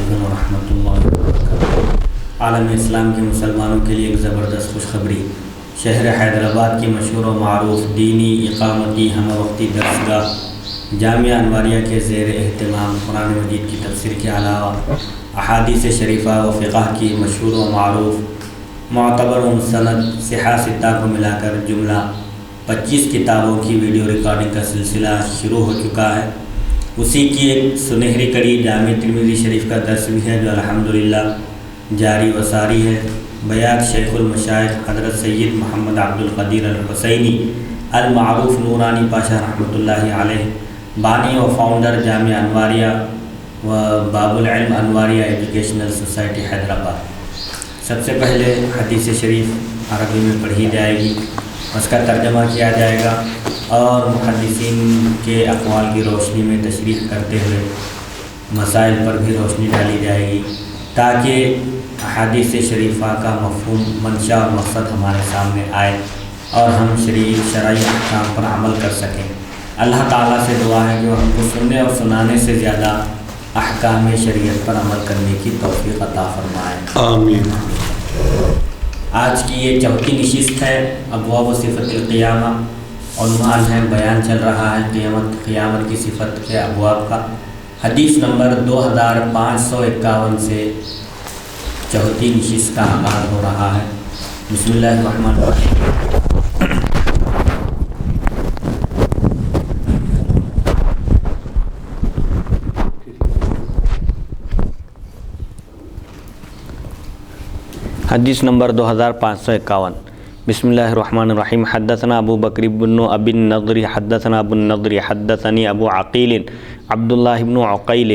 علیکم ورحمۃ اللہ وبرکاتہ۔ عالم اسلام کے مسلمانوں کے لیے ایک زبردست خوشخبری۔ شہر حیدرآباد کی مشہور و معروف دینی اقامتی ہم وقتی درسگاہ جامعہ انواریہ کے زیر اہتمام قرآن مجید کی تفسیر کے علاوہ احادیث شریفہ و فقہ کی مشہور و معروف معتبر و مستند صحاح ستہ کو ملا کر جملہ 25 کتابوں کی ویڈیو ریکارڈنگ کا سلسلہ شروع ہو چکا ہے۔ اسی کی ایک سنہری کڑی جامع ترمذی شریف کا درس بھی ہے جو الحمدللہ جاری و ساری ہے۔ بیات شیخ المشائخ حضرت سید محمد عبد القدیر الحسینی المعروف نورانی پاشا رحمۃ اللہ علیہ، بانی و فاؤنڈر جامعہ انواریہ و باب العلم انواریہ ایجوکیشنل سوسائٹی حیدرآباد۔ سب سے پہلے حدیث شریف عربی میں پڑھی جائے گی، اس کا ترجمہ کیا جائے گا اور محدثین کے اقوال کی روشنی میں تشریح کرتے ہوئے مسائل پر بھی روشنی ڈالی جائے گی تاکہ احادیث شریفہ کا مفہوم، منشا اور مقصد ہمارے سامنے آئے اور ہم شرعی احکام پر عمل کر سکیں۔ اللہ تعالیٰ سے دعا ہے کہ وہ ہم کو سننے اور سنانے سے زیادہ احکام شریعت پر عمل کرنے کی توفیق عطا فرمائے، آمین۔ آج کی یہ چوتھی نشست ہے، ابواب و صفت القیامہ، عنوان ہے بیان چل رہا ہے قیامت کی صفت کے ابواب کا۔ حدیث نمبر 2551 سے چوتھی نشست کا آغاز ہو رہا ہے۔ بسم اللہ الرحمن الرحیم۔ حدیث نمبر 2551۔ بسم اللہ الرحمن الرحیم۔ حدثنا ابو بکر بن ابی النضر حدثنا ابو النضر حدثنی ابو عقیل عبداللہ بن عقیل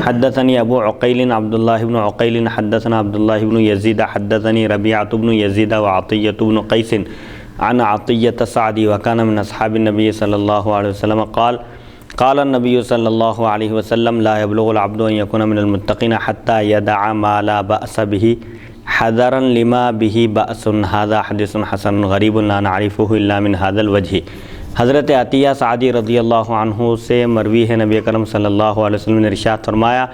حدثنی ابو عقیل عبداللہ بن عقیل حدثنا عبداللہ بن یزید حدثنی ربیعۃ بن یزید وعطیۃ بن قیس عن عطیۃ السعدی وکان من اصحاب النبی صلی اللہ علیہ وسلم قال قال النبی صلی اللہ علیہ وسلم لا يبلغ العبد ان يكون من المتقین حتى يدع ما لا بأس به حذرا لما به بأس۔ هذا حدیث حسن غریب لا نعرفه الا من هذا الوجہ۔ حضرت عطیہ سعدی رضی اللہ عنہ سے مروی ہے، نبی کرم صلی اللہ علیہ وسلم نے ارشاد فرمایا،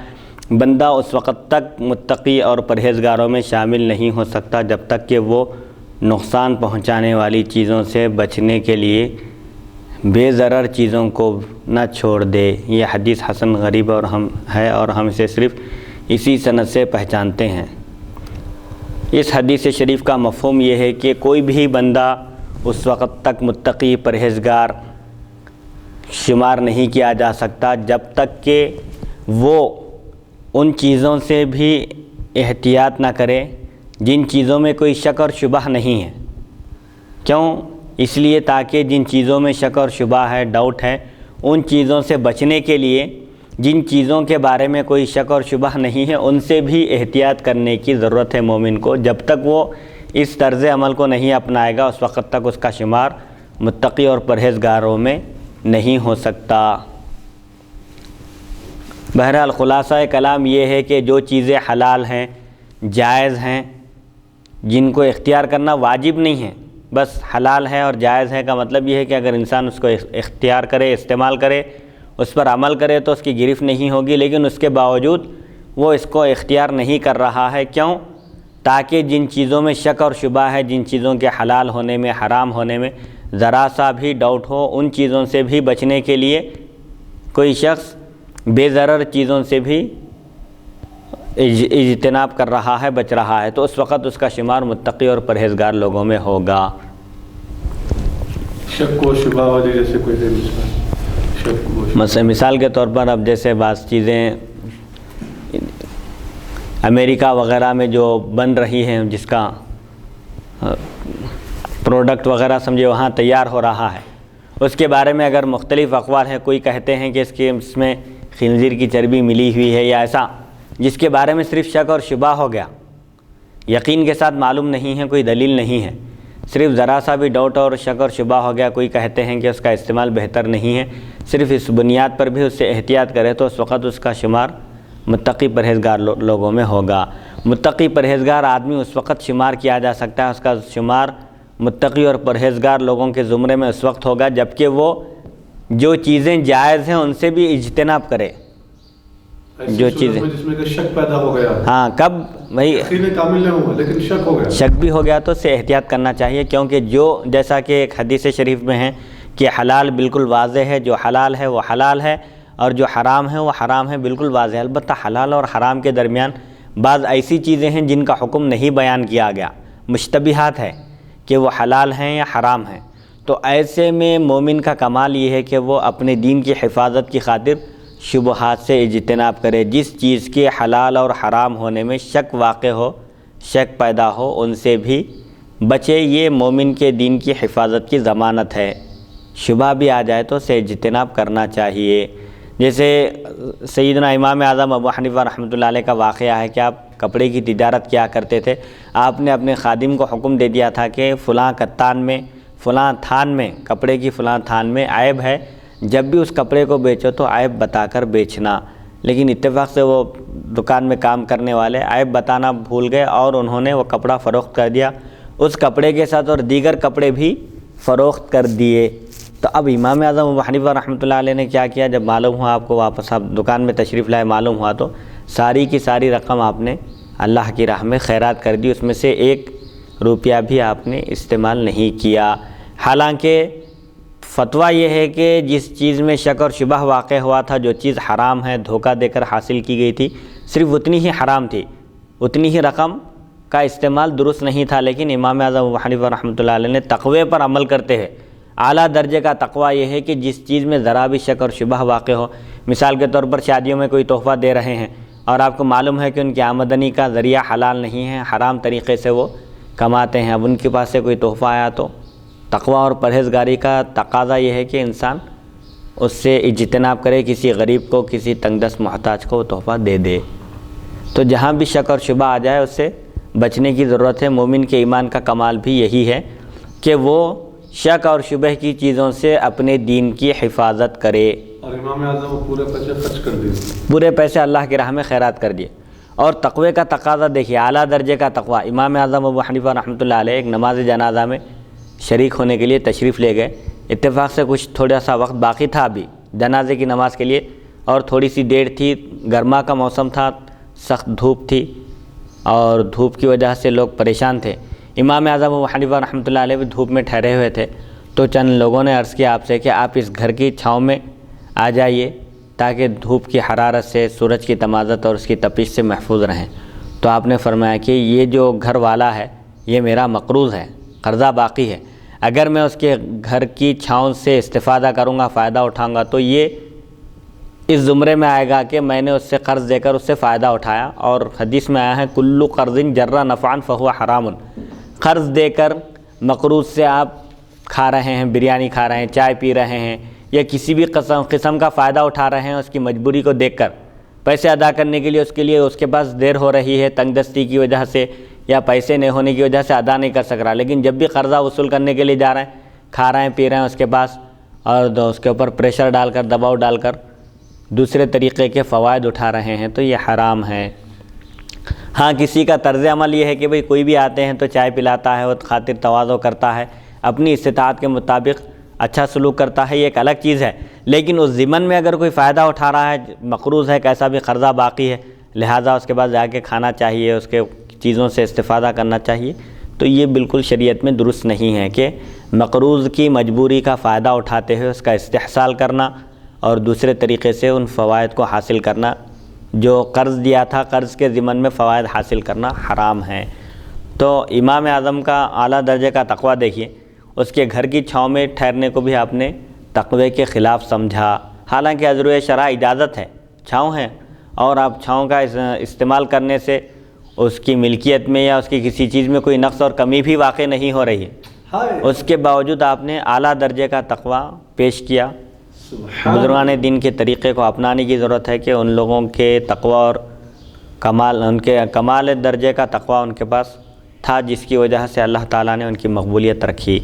بندہ اس وقت تک متقی اور پرہیزگاروں میں شامل نہیں ہو سکتا جب تک کہ وہ نقصان پہنچانے والی چیزوں سے بچنے کے لیے بے ضرر چیزوں کو نہ چھوڑ دے۔ یہ حدیث حسن غریب اور ہم اسے صرف اسی سند سے پہچانتے ہیں۔ اس حدیث شریف کا مفہوم یہ ہے کہ کوئی بھی بندہ اس وقت تک متقی پرہیزگار شمار نہیں کیا جا سکتا جب تک کہ وہ ان چیزوں سے بھی احتیاط نہ کرے جن چیزوں میں کوئی شک اور شبہ نہیں ہے۔ کیوں؟ اس لیے تاکہ جن چیزوں میں شک اور شبہ ہے، ڈاؤٹ ہے، ان چیزوں سے بچنے کے لیے جن چیزوں کے بارے میں کوئی شک اور شبہ نہیں ہے ان سے بھی احتیاط کرنے کی ضرورت ہے مومن کو۔ جب تک وہ اس طرز عمل کو نہیں اپنائے گا اس وقت تک اس کا شمار متقی اور پرہیزگاروں میں نہیں ہو سکتا۔ بہرحال خلاصہ کلام یہ ہے کہ جو چیزیں حلال ہیں، جائز ہیں، جن کو اختیار کرنا واجب نہیں ہے، بس حلال ہے اور جائز ہے کا مطلب یہ ہے کہ اگر انسان اس کو اختیار کرے، استعمال کرے، اس پر عمل کرے تو اس کی گرفت نہیں ہوگی، لیکن اس کے باوجود وہ اس کو اختیار نہیں کر رہا ہے۔ کیوں؟ تاکہ جن چیزوں میں شک اور شبہ ہے، جن چیزوں کے حلال ہونے میں، حرام ہونے میں ذرا سا بھی ڈاؤٹ ہو، ان چیزوں سے بھی بچنے کے لیے کوئی شخص بے ضرر چیزوں سے بھی اجتناب کر رہا ہے، بچ رہا ہے، تو اس وقت اس کا شمار متقی اور پرہیزگار لوگوں میں ہوگا۔ شک و شبہ والی جیسے کوئی مثال کے طور پر اب جیسے بعض چیزیں امریکہ وغیرہ میں جو بن رہی ہیں، جس کا پروڈکٹ وغیرہ سمجھے وہاں تیار ہو رہا ہے، اس کے بارے میں اگر مختلف اقوال ہیں، کوئی کہتے ہیں کہ اس میں خنزیر کی چربی ملی ہوئی ہے یا ایسا، جس کے بارے میں صرف شک اور شبہ ہو گیا، یقین کے ساتھ معلوم نہیں ہے، کوئی دلیل نہیں ہے، صرف ذرا سا بھی ڈاؤٹ اور شک اور شبہ ہو گیا، کوئی کہتے ہیں کہ اس کا استعمال بہتر نہیں ہے، صرف اس بنیاد پر بھی اس سے احتیاط کرے تو اس وقت اس کا شمار متقی پرہیزگار لوگوں میں ہوگا۔ متقی پرہیزگار آدمی اس وقت شمار کیا جا سکتا ہے، اس کا شمار متقی اور پرہیزگار لوگوں کے زمرے میں اس وقت ہوگا جبکہ وہ جو چیزیں جائز ہیں ان سے بھی اجتناب کرے، ایسی جو صورت چیزیں میں جس میں کہ شک پیدا ہو گیا، ہاں کب بھائی یقین کامل نہیں ہوا لیکن شک ہو گیا، شک بھی ہو گیا تو اس سے احتیاط کرنا چاہیے، کیونکہ جو جیسا کہ ایک حدیث شریف میں ہے کہ حلال بالکل واضح ہے، جو حلال ہے وہ حلال ہے، اور جو حرام ہے وہ حرام ہے، بالکل واضح ہے۔ البتہ حلال اور حرام کے درمیان بعض ایسی چیزیں ہیں جن کا حکم نہیں بیان کیا گیا، مشتبہات ہے کہ وہ حلال ہیں یا حرام ہیں، تو ایسے میں مومن کا کمال یہ ہے کہ وہ اپنے دین کی حفاظت کی خاطر شبہات سے اجتناب کرے، جس چیز کے حلال اور حرام ہونے میں شک واقع ہو، شک پیدا ہو، ان سے بھی بچے۔ یہ مومن کے دین کی حفاظت کی ضمانت ہے۔ شبہ بھی آ جائے تو اسے اجتناب کرنا چاہیے۔ جیسے سیدنا امام اعظم ابو حنیفہ رحمۃ اللہ علیہ کا واقعہ ہے کہ آپ کپڑے کی تجارت کیا کرتے تھے، آپ نے اپنے خادم کو حکم دے دیا تھا کہ فلاں کتان میں، فلاں تھان میں، کپڑے کی فلاں تھان میں عیب ہے، جب بھی اس کپڑے کو بیچو تو عیب بتا کر بیچنا۔ لیکن اتفاق سے وہ دکان میں کام کرنے والے عیب بتانا بھول گئے اور انہوں نے وہ کپڑا فروخت کر دیا، اس کپڑے کے ساتھ اور دیگر کپڑے بھی فروخت کر دیے۔ تو اب امام اعظم ابو حنیفہ رحمۃ اللہ علیہ نے کیا کیا، جب معلوم ہوا آپ کو، واپس آپ دکان میں تشریف لائے، معلوم ہوا تو ساری کی ساری رقم آپ نے اللہ کی راہ میں خیرات کر دی، اس میں سے 1 روپیہ بھی آپ نے استعمال نہیں کیا۔ حالانکہ فتویٰ یہ ہے کہ جس چیز میں شک اور شبہ واقع ہوا تھا، جو چیز حرام ہے، دھوکہ دے کر حاصل کی گئی تھی، صرف اتنی ہی حرام تھی، اتنی ہی رقم کا استعمال درست نہیں تھا، لیکن امام اعظم ابو حنیفہ رحمۃ اللہ علیہ نے تقوی پر عمل کرتے ہیں۔ اعلیٰ درجے کا تقوی یہ ہے کہ جس چیز میں ذرا بھی شک اور شبہ واقع ہو، مثال کے طور پر شادیوں میں کوئی تحفہ دے رہے ہیں اور آپ کو معلوم ہے کہ ان کی آمدنی کا ذریعہ حلال نہیں ہے، حرام طریقے سے وہ کماتے ہیں، اب ان کے پاس سے کوئی تحفہ آیا تو تقوی اور پرہیزگاری کا تقاضا یہ ہے کہ انسان اس سے اجتناب کرے، کسی غریب کو، کسی تنگ دست محتاج کو وہ تحفہ دے دے۔ تو جہاں بھی شک اور شبہ آ جائے اس سے بچنے کی ضرورت ہے۔ مومن کے ایمان کا کمال بھی یہی ہے کہ وہ شک اور شبہ کی چیزوں سے اپنے دین کی حفاظت کرے۔ اور امام اعظم پورے پیسے خرچ کر دیے، پورے پیسے اللہ کی راہ میں خیرات کر دیے۔ اور تقوی کا تقاضا دیکھیے، اعلیٰ درجے کا تقوی۔ امام اعظم ابو حنیفہ رحمۃ اللہ علیہ ایک نماز جنازہ میں شریک ہونے کے لیے تشریف لے گئے، اتفاق سے کچھ تھوڑا سا وقت باقی تھا ابھی جنازے کی نماز کے لیے، اور تھوڑی سی دیر تھی، گرما کا موسم تھا، سخت دھوپ تھی، اور دھوپ کی وجہ سے لوگ پریشان تھے۔ امام اعظم ابو حنیفہ رحمۃ اللہ علیہ بھی دھوپ میں ٹھہرے ہوئے تھے، تو چند لوگوں نے عرض کیا آپ سے کہ آپ اس گھر کی چھاؤں میں آ جائیے تاکہ دھوپ کی حرارت سے، سورج کی تمازت اور اس کی تپش سے محفوظ رہیں۔ تو آپ نے فرمایا کہ یہ جو گھر والا ہے یہ میرا مقروض ہے، قرضہ باقی ہے، اگر میں اس کے گھر کی چھاؤں سے استفادہ کروں گا، فائدہ اٹھاؤں گا، تو یہ اس زمرے میں آئے گا کہ میں نے اس سے قرض دے کر اس سے فائدہ اٹھایا۔ اور حدیث میں آیا ہے کلو قرض جر نفعا فہو حرام، قرض دے کر مقروض سے آپ کھا رہے ہیں، بریانی کھا رہے ہیں، چائے پی رہے ہیں، یا کسی بھی قسم کا فائدہ اٹھا رہے ہیں، اس کی مجبوری کو دیکھ کر پیسے ادا کرنے کے لیے اس کے پاس دیر ہو رہی ہے، تنگ دستی کی وجہ سے یا پیسے نہیں ہونے کی وجہ سے ادا نہیں کر سک رہا، لیکن جب بھی قرضہ وصول کرنے کے لیے جا رہے ہیں، کھا رہے ہیں، پی رہے ہیں اس کے پاس، اور اس کے اوپر پریشر ڈال کر، دباؤ ڈال کر دوسرے طریقے کے فوائد اٹھا رہے ہیں، تو یہ حرام ہے۔ ہاں کسی کا طرز عمل یہ ہے کہ بھئی کوئی بھی آتے ہیں تو چائے پلاتا ہے، وہ خاطر تواضع کرتا ہے، اپنی استطاعت کے مطابق اچھا سلوک کرتا ہے، یہ ایک الگ چیز ہے، لیکن اس ضمن میں اگر کوئی فائدہ اٹھا رہا ہے، مقروض ہے، کیسا بھی قرضہ باقی ہے، لہٰذا اس کے بعد جا کے کھانا چاہیے، اس کے چیزوں سے استفادہ کرنا چاہیے، تو یہ بالکل شریعت میں درست نہیں ہے کہ مقروض کی مجبوری کا فائدہ اٹھاتے ہوئے اس کا استحصال کرنا اور دوسرے طریقے سے ان فوائد کو حاصل کرنا، جو قرض دیا تھا قرض کے ضمن میں فوائد حاصل کرنا حرام ہے۔ تو امام اعظم کا اعلیٰ درجے کا تقوی دیکھیے، اس کے گھر کی چھاؤں میں ٹھہرنے کو بھی آپ نے تقوی کے خلاف سمجھا، حالانکہ عذر شرع اجازت ہے، چھاؤں ہے، اور آپ چھاؤں کا استعمال کرنے سے اس کی ملکیت میں یا اس کی کسی چیز میں کوئی نقص اور کمی بھی واقع نہیں ہو رہی ہے، اس کے باوجود آپ نے اعلیٰ درجے کا تقوی پیش کیا۔ بزرگان دین کے طریقے کو اپنانے کی ضرورت ہے کہ ان لوگوں کے تقوی اور ان کے کمال درجے کا تقوی ان کے پاس تھا، جس کی وجہ سے اللہ تعالیٰ نے ان کی مقبولیت رکھی۔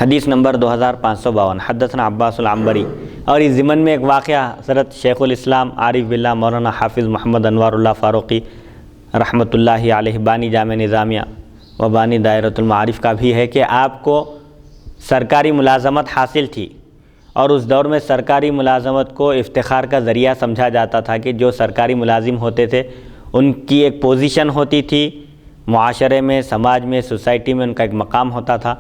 حدیث نمبر 2552، حدثنا عباس العنبری۔ اور اس ضمن میں ایک واقعہ حضرت شیخ الاسلام عارف باللہ مولانا حافظ محمد انوار اللہ فاروقی رحمۃ اللہ علیہ، بانی جامع نظامیہ و بانی دائرۃ المعارف کا بھی ہے کہ آپ کو سرکاری ملازمت حاصل تھی اور اس دور میں سرکاری ملازمت کو افتخار کا ذریعہ سمجھا جاتا تھا کہ جو سرکاری ملازم ہوتے تھے ان کی ایک پوزیشن ہوتی تھی معاشرے میں، سماج میں، سوسائٹی میں ان کا ایک مقام ہوتا تھا۔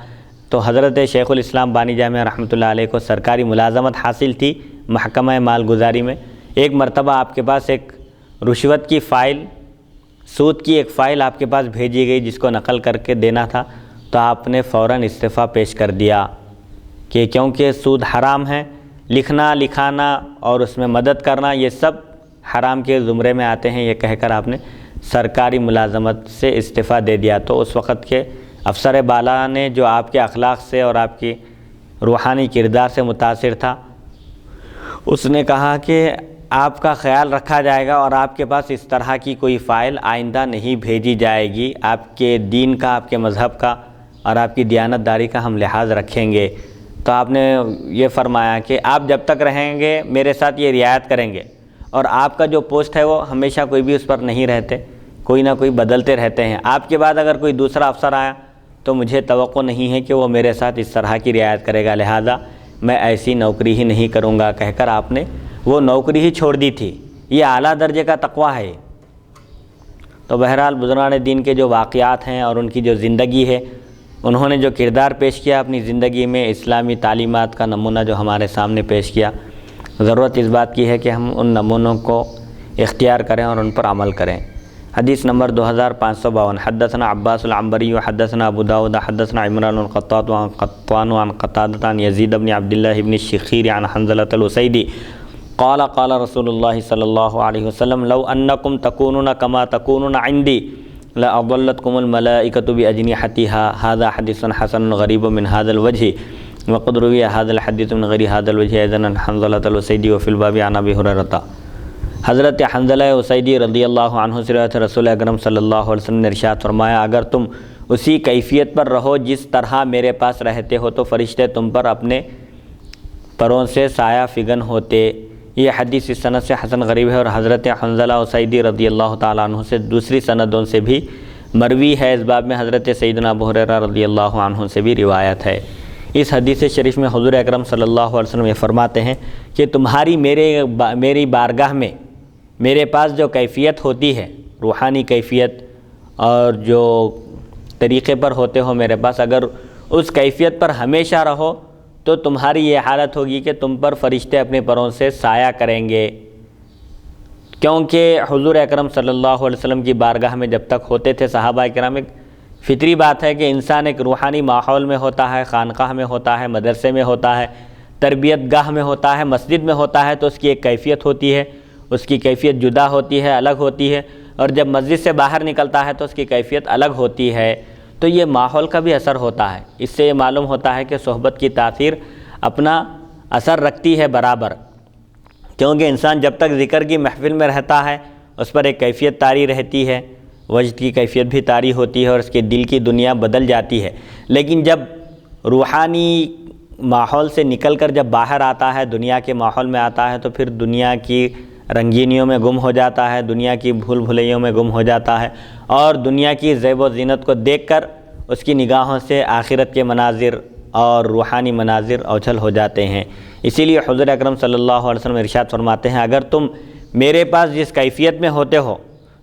تو حضرت شیخ الاسلام بانی جامعہ رحمۃ اللہ علیہ کو سرکاری ملازمت حاصل تھی محکمہ مالگزاری میں۔ ایک مرتبہ آپ کے پاس ایک رشوت کی فائل، سود کی ایک فائل آپ کے پاس بھیجی گئی جس کو نقل کر کے دینا تھا، تو آپ نے فوراً استعفیٰ پیش کر دیا کہ کیونکہ سود حرام ہے، لکھنا لکھانا اور اس میں مدد کرنا یہ سب حرام کے زمرے میں آتے ہیں، یہ کہہ کر آپ نے سرکاری ملازمت سے استعفیٰ دے دیا۔ تو اس وقت کے افسر بالا نے جو آپ کے اخلاق سے اور آپ کی روحانی کردار سے متاثر تھا، اس نے کہا کہ آپ کا خیال رکھا جائے گا اور آپ کے پاس اس طرح کی کوئی فائل آئندہ نہیں بھیجی جائے گی، آپ کے دین کا، آپ کے مذہب کا اور آپ کی دیانت داری کا ہم لحاظ رکھیں گے۔ تو آپ نے یہ فرمایا کہ آپ جب تک رہیں گے میرے ساتھ یہ رعایت کریں گے، اور آپ کا جو پوسٹ ہے وہ ہمیشہ کوئی بھی اس پر نہیں رہتے، کوئی نہ کوئی بدلتے رہتے ہیں۔ آپ کے بعد اگر کوئی دوسرا افسر آیا تو مجھے توقع نہیں ہے کہ وہ میرے ساتھ اس طرح کی رعایت کرے گا، لہذا میں ایسی نوکری ہی نہیں کروں گا، کہہ کر آپ نے وہ نوکری ہی چھوڑ دی تھی۔ یہ اعلیٰ درجے کا تقویٰ ہے۔ تو بہرحال بزرگان دین کے جو واقعات ہیں اور ان کی جو زندگی ہے، انہوں نے جو کردار پیش کیا اپنی زندگی میں، اسلامی تعلیمات کا نمونہ جو ہمارے سامنے پیش کیا، ضرورت اس بات کی ہے کہ ہم ان نمونوں کو اختیار کریں اور ان پر عمل کریں۔ حدیث نمبر 2552، حدثنا عباس العنبری حدثنا ابو داود حدثنا عمران القطان عن قتادة عن یزید بن عبد اللہ بن الشخیر عن حنظلة الاسیدی قال قال رسول اللہ صلی اللہ علیہ وسلم لو انکم تکونون کما تکونون عندی لأضلتکم الملائکۃ بأجنحتها هذا حدیث حسن غریب من هذا الوجه وقد روی هذا الحدیث من غیر هذا الوجه ايضا عن حنظلة الاسیدی وفي الباب عن ابی ہریرہ۔ حضرت حنظلہ اسیدی رضی اللہ عنہ سے روایت رسول اکرم صلی اللہ علیہ وسلم نے ارشاد فرمایا، اگر تم اسی کیفیت پر رہو جس طرح میرے پاس رہتے ہو تو فرشتے تم پر اپنے پروں سے سایہ فگن ہوتے۔ یہ حدیث اس سند سے حسن غریب ہے اور حضرت حنظلہ اسیدی رضی اللہ تعالیٰ عنہ سے دوسری سندوں سے بھی مروی ہے۔ اس باب میں حضرت سیدنا ابو ہریرہ رضی اللہ عنہ سے بھی روایت ہے۔ اس حدیث شریف میں حضور اکرم صلی اللہ علیہ وسلم یہ فرماتے ہیں کہ تمہاری میری بارگاہ میں میرے پاس جو کیفیت ہوتی ہے، روحانی کیفیت اور جو طریقے پر ہوتے ہو میرے پاس، اگر اس کیفیت پر ہمیشہ رہو تو تمہاری یہ حالت ہوگی کہ تم پر فرشتے اپنے پروں سے سایہ کریں گے، کیونکہ حضور اکرم صلی اللہ علیہ وسلم کی بارگاہ میں جب تک ہوتے تھے صحابہ کرام، ایک فطری بات ہے کہ انسان ایک روحانی ماحول میں ہوتا ہے، خانقاہ میں ہوتا ہے، مدرسے میں ہوتا ہے، تربیت گاہ میں ہوتا ہے، مسجد میں ہوتا ہے، تو اس کی ایک کیفیت ہوتی ہے، اس کی کیفیت جدا ہوتی ہے، الگ ہوتی ہے، اور جب مسجد سے باہر نکلتا ہے تو اس کی کیفیت الگ ہوتی ہے۔ تو یہ ماحول کا بھی اثر ہوتا ہے۔ اس سے یہ معلوم ہوتا ہے کہ صحبت کی تاثیر اپنا اثر رکھتی ہے برابر، کیونکہ انسان جب تک ذکر کی محفل میں رہتا ہے اس پر ایک کیفیت طاری رہتی ہے، وجد کی کیفیت بھی طاری ہوتی ہے اور اس کے دل کی دنیا بدل جاتی ہے۔ لیکن جب روحانی ماحول سے نکل کر جب باہر آتا ہے، دنیا کے ماحول میں آتا ہے، تو پھر دنیا کی رنگینیوں میں گم ہو جاتا ہے، دنیا کی بھول بھلیوں میں گم ہو جاتا ہے، اور دنیا کی زیب و زینت کو دیکھ کر اس کی نگاہوں سے آخرت کے مناظر اور روحانی مناظر اوجھل ہو جاتے ہیں۔ اسی لیے حضور اکرم صلی اللہ علیہ وسلم ارشاد فرماتے ہیں، اگر تم میرے پاس جس کیفیت میں ہوتے ہو،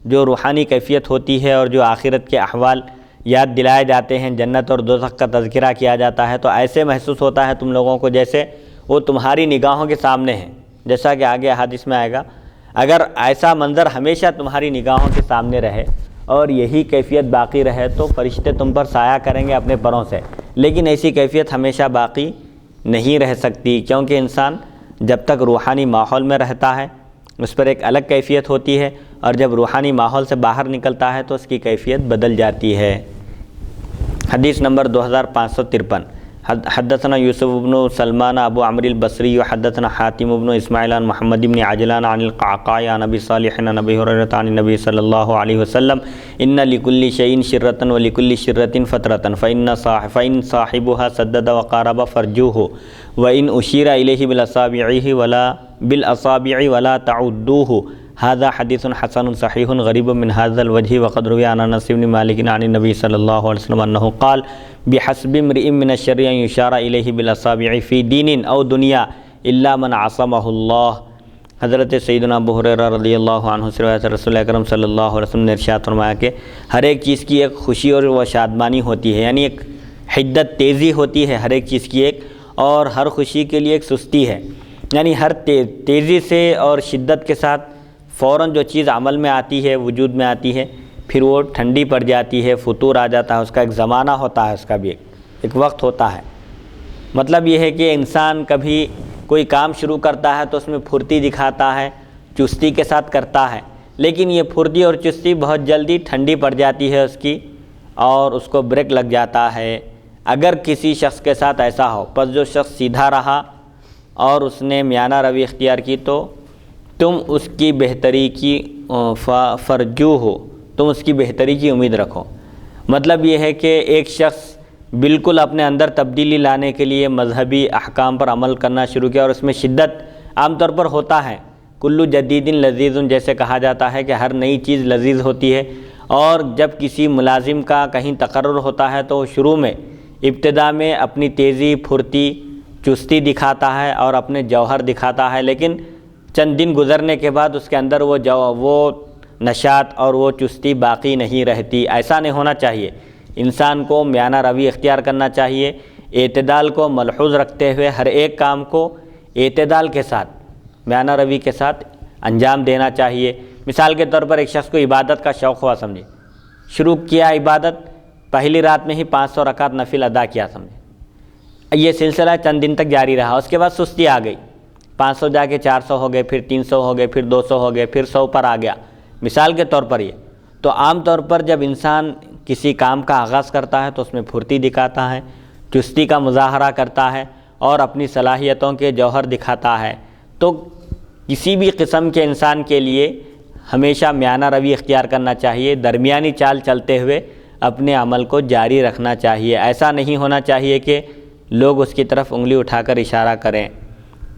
جو روحانی کیفیت ہوتی ہے اور جو آخرت کے احوال یاد دلائے جاتے ہیں، جنت اور دوزخ کا تذکرہ کیا جاتا ہے، تو ایسے محسوس ہوتا ہے تم لوگوں کو جیسے وہ تمہاری نگاہوں کے سامنے ہیں، جیسا کہ آگے حدیث میں آئے گا۔ اگر ایسا منظر ہمیشہ تمہاری نگاہوں کے سامنے رہے اور یہی کیفیت باقی رہے تو فرشتے تم پر سایہ کریں گے اپنے پروں سے، لیکن ایسی کیفیت ہمیشہ باقی نہیں رہ سکتی، کیونکہ انسان جب تک روحانی ماحول میں رہتا ہے اس پر ایک الگ کیفیت ہوتی ہے، اور جب روحانی ماحول سے باہر نکلتا ہے تو اس کی کیفیت بدل جاتی ہے۔ حدیث نمبر 2553، حدثنا یوسف بن سلمان ابو عمرو البصری حدثنا حاتم بن اسماعیل عن محمد بن عجلان عن القعقاع عن ابی صالح عن ابی ہریرہ عن النبی صلی اللہ علیہ وسلم ان لکل شیء شرۃ ولکل شرۃ فترۃ فإن صاحبها سدد وقارب فرجوه وإن أشير إليه بالأصابع ولا تعدوه هذا حدیث حسن صحیح غریب من هذا الوجه وقد روی عن انس بن مالک عن النبی صلی اللہ علیہ وسلم انه قال بحسب امرئ من الشر ان يشار إليه بالأصابع في دین او دنیا الا من عصمہ اللہ۔ حضرت سیدنا ابو ہریرہ رضی اللہ عنہ سے روایت ہے، رسول اکرم صلی اللہ علیہ وسلم نے ارشاد فرمایا کہ ہر ایک چیز کی ایک خوشی اور وہ شادمانی ہوتی ہے، یعنی ایک حدت تیزی ہوتی ہے ہر ایک چیز کی ایک، اور ہر خوشی کے لیے ایک سستی ہے، یعنی ہر تیزی سے اور شدت کے ساتھ فوراً جو چیز عمل میں آتی ہے، وجود میں آتی ہے، پھر وہ ٹھنڈی پڑ جاتی ہے، فطور آ جاتا ہے، اس کا ایک زمانہ ہوتا ہے، اس کا بھی ایک وقت ہوتا ہے۔ مطلب یہ ہے کہ انسان کبھی کوئی کام شروع کرتا ہے تو اس میں پھرتی دکھاتا ہے، چستی کے ساتھ کرتا ہے، لیکن یہ پھرتی اور چستی بہت جلدی ٹھنڈی پڑ جاتی ہے اس کی، اور اس کو بریک لگ جاتا ہے۔ اگر کسی شخص کے ساتھ ایسا ہو، پس جو شخص سیدھا رہا اور اس نے میانہ روی اختیار کی تو تم اس کی بہتری کی فرجو ہو، تم اس کی بہتری کی امید رکھو۔ مطلب یہ ہے کہ ایک شخص بالکل اپنے اندر تبدیلی لانے کے لیے مذہبی احکام پر عمل کرنا شروع کیا، اور اس میں شدت عام طور پر ہوتا ہے، کلو جدید لذیذ، جیسے کہا جاتا ہے کہ ہر نئی چیز لذیذ ہوتی ہے، اور جب کسی ملازم کا کہیں تقرر ہوتا ہے تو شروع میں ابتدا میں اپنی تیزی، پھرتی، چستی دکھاتا ہے اور اپنے جوہر دکھاتا ہے، لیکن چند دن گزرنے کے بعد اس کے اندر وہ نشاط اور وہ چستی باقی نہیں رہتی۔ ایسا نہیں ہونا چاہیے، انسان کو میانہ روی اختیار کرنا چاہیے، اعتدال کو ملحوظ رکھتے ہوئے ہر ایک کام کو اعتدال کے ساتھ، میانہ روی کے ساتھ انجام دینا چاہیے۔ مثال کے طور پر ایک شخص کو عبادت کا شوق ہوا، سمجھے، شروع کیا عبادت، پہلی رات میں ہی 500 رکعت نفل ادا کیا، سمجھے، یہ سلسلہ چند دن تک جاری رہا، اس کے بعد سستی آ گئی، 500 جا کے 400 ہو گئے، پھر 300 ہو گئے، پھر 200 ہو گئے، پھر 100 پر آ گیا، مثال کے طور پر یہ۔ تو عام طور پر جب انسان کسی کام کا آغاز کرتا ہے تو اس میں پھرتی دکھاتا ہے، چستی کا مظاہرہ کرتا ہے اور اپنی صلاحیتوں کے جوہر دکھاتا ہے، تو کسی بھی قسم کے انسان کے لیے ہمیشہ میانہ روی اختیار کرنا چاہیے، درمیانی چال چلتے ہوئے اپنے عمل کو جاری رکھنا چاہیے۔ ایسا نہیں ہونا چاہیے کہ لوگ اس کی طرف انگلی اٹھا کر اشارہ کریں۔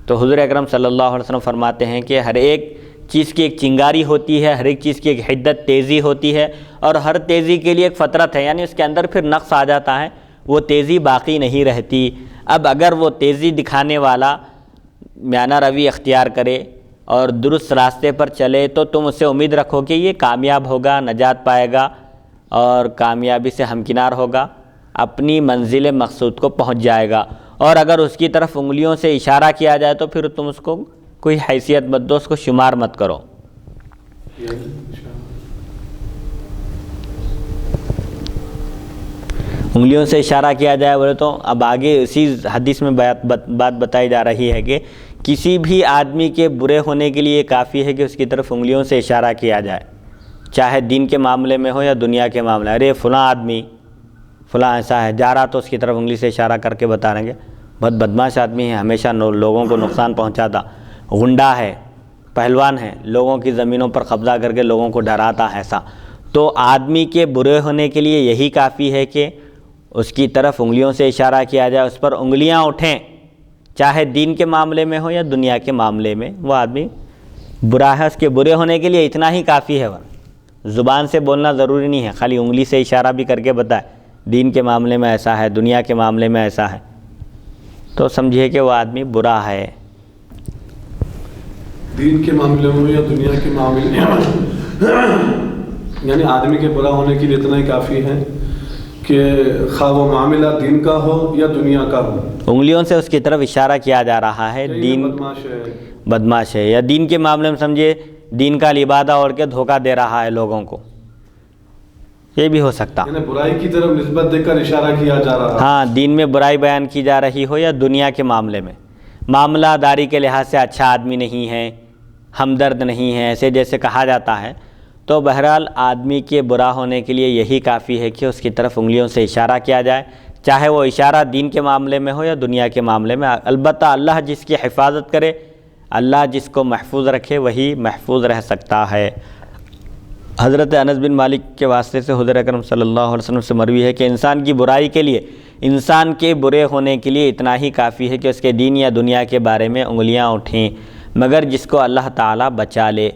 تو حضور اکرم صلی اللہ علیہ وسلم فرماتے ہیں کہ ہر ایک چیز کی ایک چنگاری ہوتی ہے، ہر ایک چیز کی ایک حدت تیزی ہوتی ہے، اور ہر تیزی کے لیے ایک فطرت ہے، یعنی اس کے اندر پھر نقص آ جاتا ہے، وہ تیزی باقی نہیں رہتی۔ اب اگر وہ تیزی دکھانے والا میانہ روی اختیار کرے اور درست راستے پر چلے تو تم اس سے امید رکھو کہ یہ کامیاب ہوگا، نجات پائے گا اور کامیابی سے ہمکنار ہوگا، اپنی منزل مقصود کو پہنچ جائے گا۔ اور اگر اس کی طرف انگلیوں سے اشارہ کیا جائے تو پھر تم اس کو کوئی حیثیت مت دو، اس کو شمار مت کرو۔ انگلیوں سے اشارہ کیا جائے بولے تو اب آگے اسی حدیث میں بات بتائی جا رہی ہے کہ کسی بھی آدمی کے برے ہونے کے لیے کافی ہے کہ اس کی طرف انگلیوں سے اشارہ کیا جائے، چاہے دین کے معاملے میں ہو یا دنیا کے معاملے، ارے فلاں آدمی فلاں ایسا ہے، جا رہا تو اس کی طرف انگلی سے اشارہ کر کے بتا رہے ہیں بہت بدمعاش آدمی ہے، ہمیشہ لوگوں کو نقصان پہنچاتا، غنڈا ہے، پہلوان ہے، لوگوں کی زمینوں پر قبضہ کر کے لوگوں کو ڈراتا ہے، ایسا۔ تو آدمی کے برے ہونے کے لیے یہی کافی ہے کہ اس کی طرف انگلیوں سے اشارہ کیا جائے، اس پر انگلیاں اٹھیں، چاہے دین کے معاملے میں ہو یا دنیا کے معاملے میں۔ وہ آدمی برا ہے، اس کے برے ہونے کے لیے اتنا ہی کافی ہے، زبان سے بولنا ضروری نہیں ہے، خالی انگلی سے اشارہ بھی کر کے بتائے دین کے معاملے میں ایسا ہے، دنیا کے معاملے میں ایسا ہے، تو سمجھیے کہ وہ آدمی برا ہے۔ دین کے معاملے میں یا دنیا کے معاملے میں، یعنی آدمی کے برا ہونے کے لیے اتنا ہی کافی ہے کہ خواہ وہ معاملہ دین کا ہو یا دنیا کا ہو، انگلیوں سے اس کی طرف اشارہ کیا جا رہا ہے، دین بدمعاش ہے، یا دین کے معاملے میں سمجھے دین کا لبادہ اوڑھ کے دھوکہ دے رہا ہے لوگوں کو، یہ بھی ہو سکتا، یعنی برائی کی طرف نسبت دے کر اشارہ کیا جا رہا ہے۔ ہاں، دین میں برائی بیان کی جا رہی ہو یا دنیا کے معاملے میں، معاملہ داری کے لحاظ سے اچھا آدمی نہیں ہے، ہمدرد نہیں ہے، ایسے جیسے کہا جاتا ہے، تو بہرحال آدمی کے برا ہونے کے لیے یہی کافی ہے کہ اس کی طرف انگلیوں سے اشارہ کیا جائے، چاہے وہ اشارہ دین کے معاملے میں ہو یا دنیا کے معاملے میں۔ البتہ اللہ جس کی حفاظت کرے، اللہ جس کو محفوظ رکھے، وہی محفوظ رہ سکتا ہے۔ حضرت انس بن مالک کے واسطے سے حضور اکرم صلی اللہ علیہ وسلم سے مروی ہے کہ انسان کی برائی کے لیے، انسان کے برے ہونے کے لیے اتنا ہی کافی ہے کہ اس کے دین یا دنیا کے بارے میں انگلیاں اٹھیں، مگر جس کو اللہ تعالیٰ بچا لے،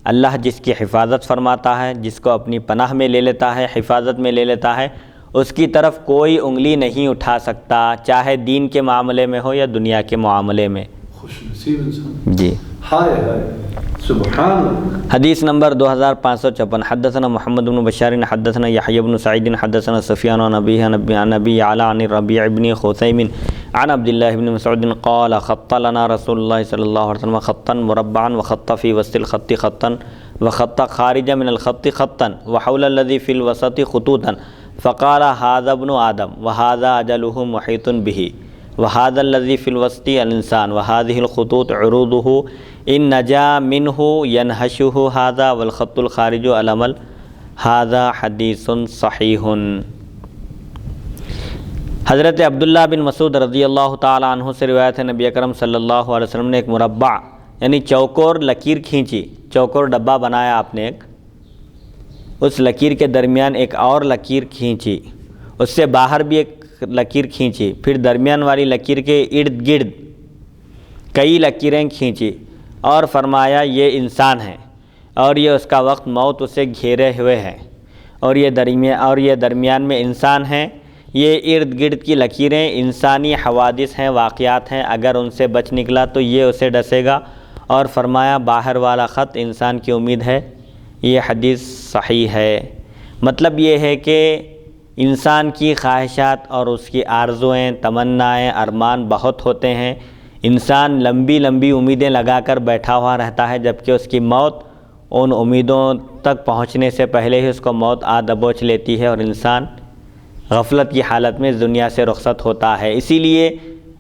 اللہ جس کی حفاظت فرماتا ہے، جس کو اپنی پناہ میں لے لیتا ہے، حفاظت میں لے لیتا ہے، اس کی طرف کوئی انگلی نہیں اٹھا سکتا، چاہے دین کے معاملے میں ہو یا دنیا کے معاملے میں۔ خوش نصیب انسان. جی. ہائے ہائے سبحان اللہ. حدیث نمبر 2554. حدثنا محمد بن بشار حدثنا يحيى بن سعيد حدثنا سفيان عن أبي يعلى عن الربيع بن خثيم عن عبد الله بن مسعود قال خط لنا رسول الله صلى الله عليه وسلم خطا مربعا وخط في وسط الخط خطا وخط خارج من الخط خطا وحول الذي في الوسط خطوطا فقال هذا ابن آدم وهذا أجله محيط به وهذا الذي في الوسط الإنسان وهذه الخطوط عروضه إن نجا منه ينهشه هذا والخط الخارج العمل. هذا حدیث صحیح. حضرت عبداللہ بن مسعود رضی اللہ تعالی عنہ سے روایت ہے نبی اکرم صلی اللہ علیہ وسلم نے ایک مربع یعنی چوکور لکیر کھینچی. چوکور ڈبہ بنایا آپ نے ایک, اس لکیر کے درمیان ایک اور لکیر کھینچی, اس سے باہر بھی ایک لکیر کھینچی, پھر درمیان والی لکیر کے ارد گرد کئی لکیریں کھینچی اور فرمایا یہ انسان ہے اور یہ اس کا وقت موت اسے گھیرے ہوئے ہے اور یہ درمیان میں انسان ہے. یہ ارد گرد کی لکیریں انسانی حوادث ہیں, واقعات ہیں, اگر ان سے بچ نکلا تو یہ اسے ڈسے گا. اور فرمایا باہر والا خط انسان کی امید ہے. یہ حدیث صحیح ہے. مطلب یہ ہے کہ انسان کی خواہشات اور اس کی آرزوئیں, تمنائیں, ارمان بہت ہوتے ہیں. انسان لمبی لمبی امیدیں لگا کر بیٹھا ہوا رہتا ہے, جبکہ اس کی موت ان امیدوں تک پہنچنے سے پہلے ہی اس کو موت آ دبوچ لیتی ہے اور انسان غفلت کی حالت میں دنیا سے رخصت ہوتا ہے. اسی لیے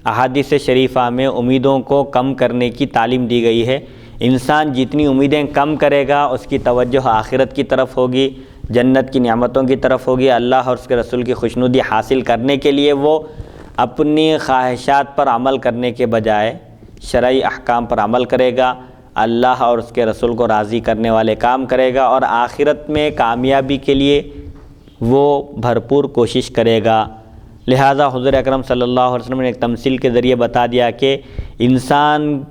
احادیث شریفہ میں امیدوں کو کم کرنے کی تعلیم دی گئی ہے. انسان جتنی امیدیں کم کرے گا اس کی توجہ آخرت کی طرف ہوگی, جنت کی نعمتوں کی طرف ہوگی. اللہ اور اس کے رسول کی خوشنودی حاصل کرنے کے لیے وہ اپنی خواہشات پر عمل کرنے کے بجائے شرعی احکام پر عمل کرے گا, اللہ اور اس کے رسول کو راضی کرنے والے کام کرے گا, اور آخرت میں کامیابی کے لیے وہ بھرپور کوشش کرے گا. لہذا حضور اکرم صلی اللہ علیہ وسلم نے ایک تمثیل کے ذریعے بتا دیا کہ انسان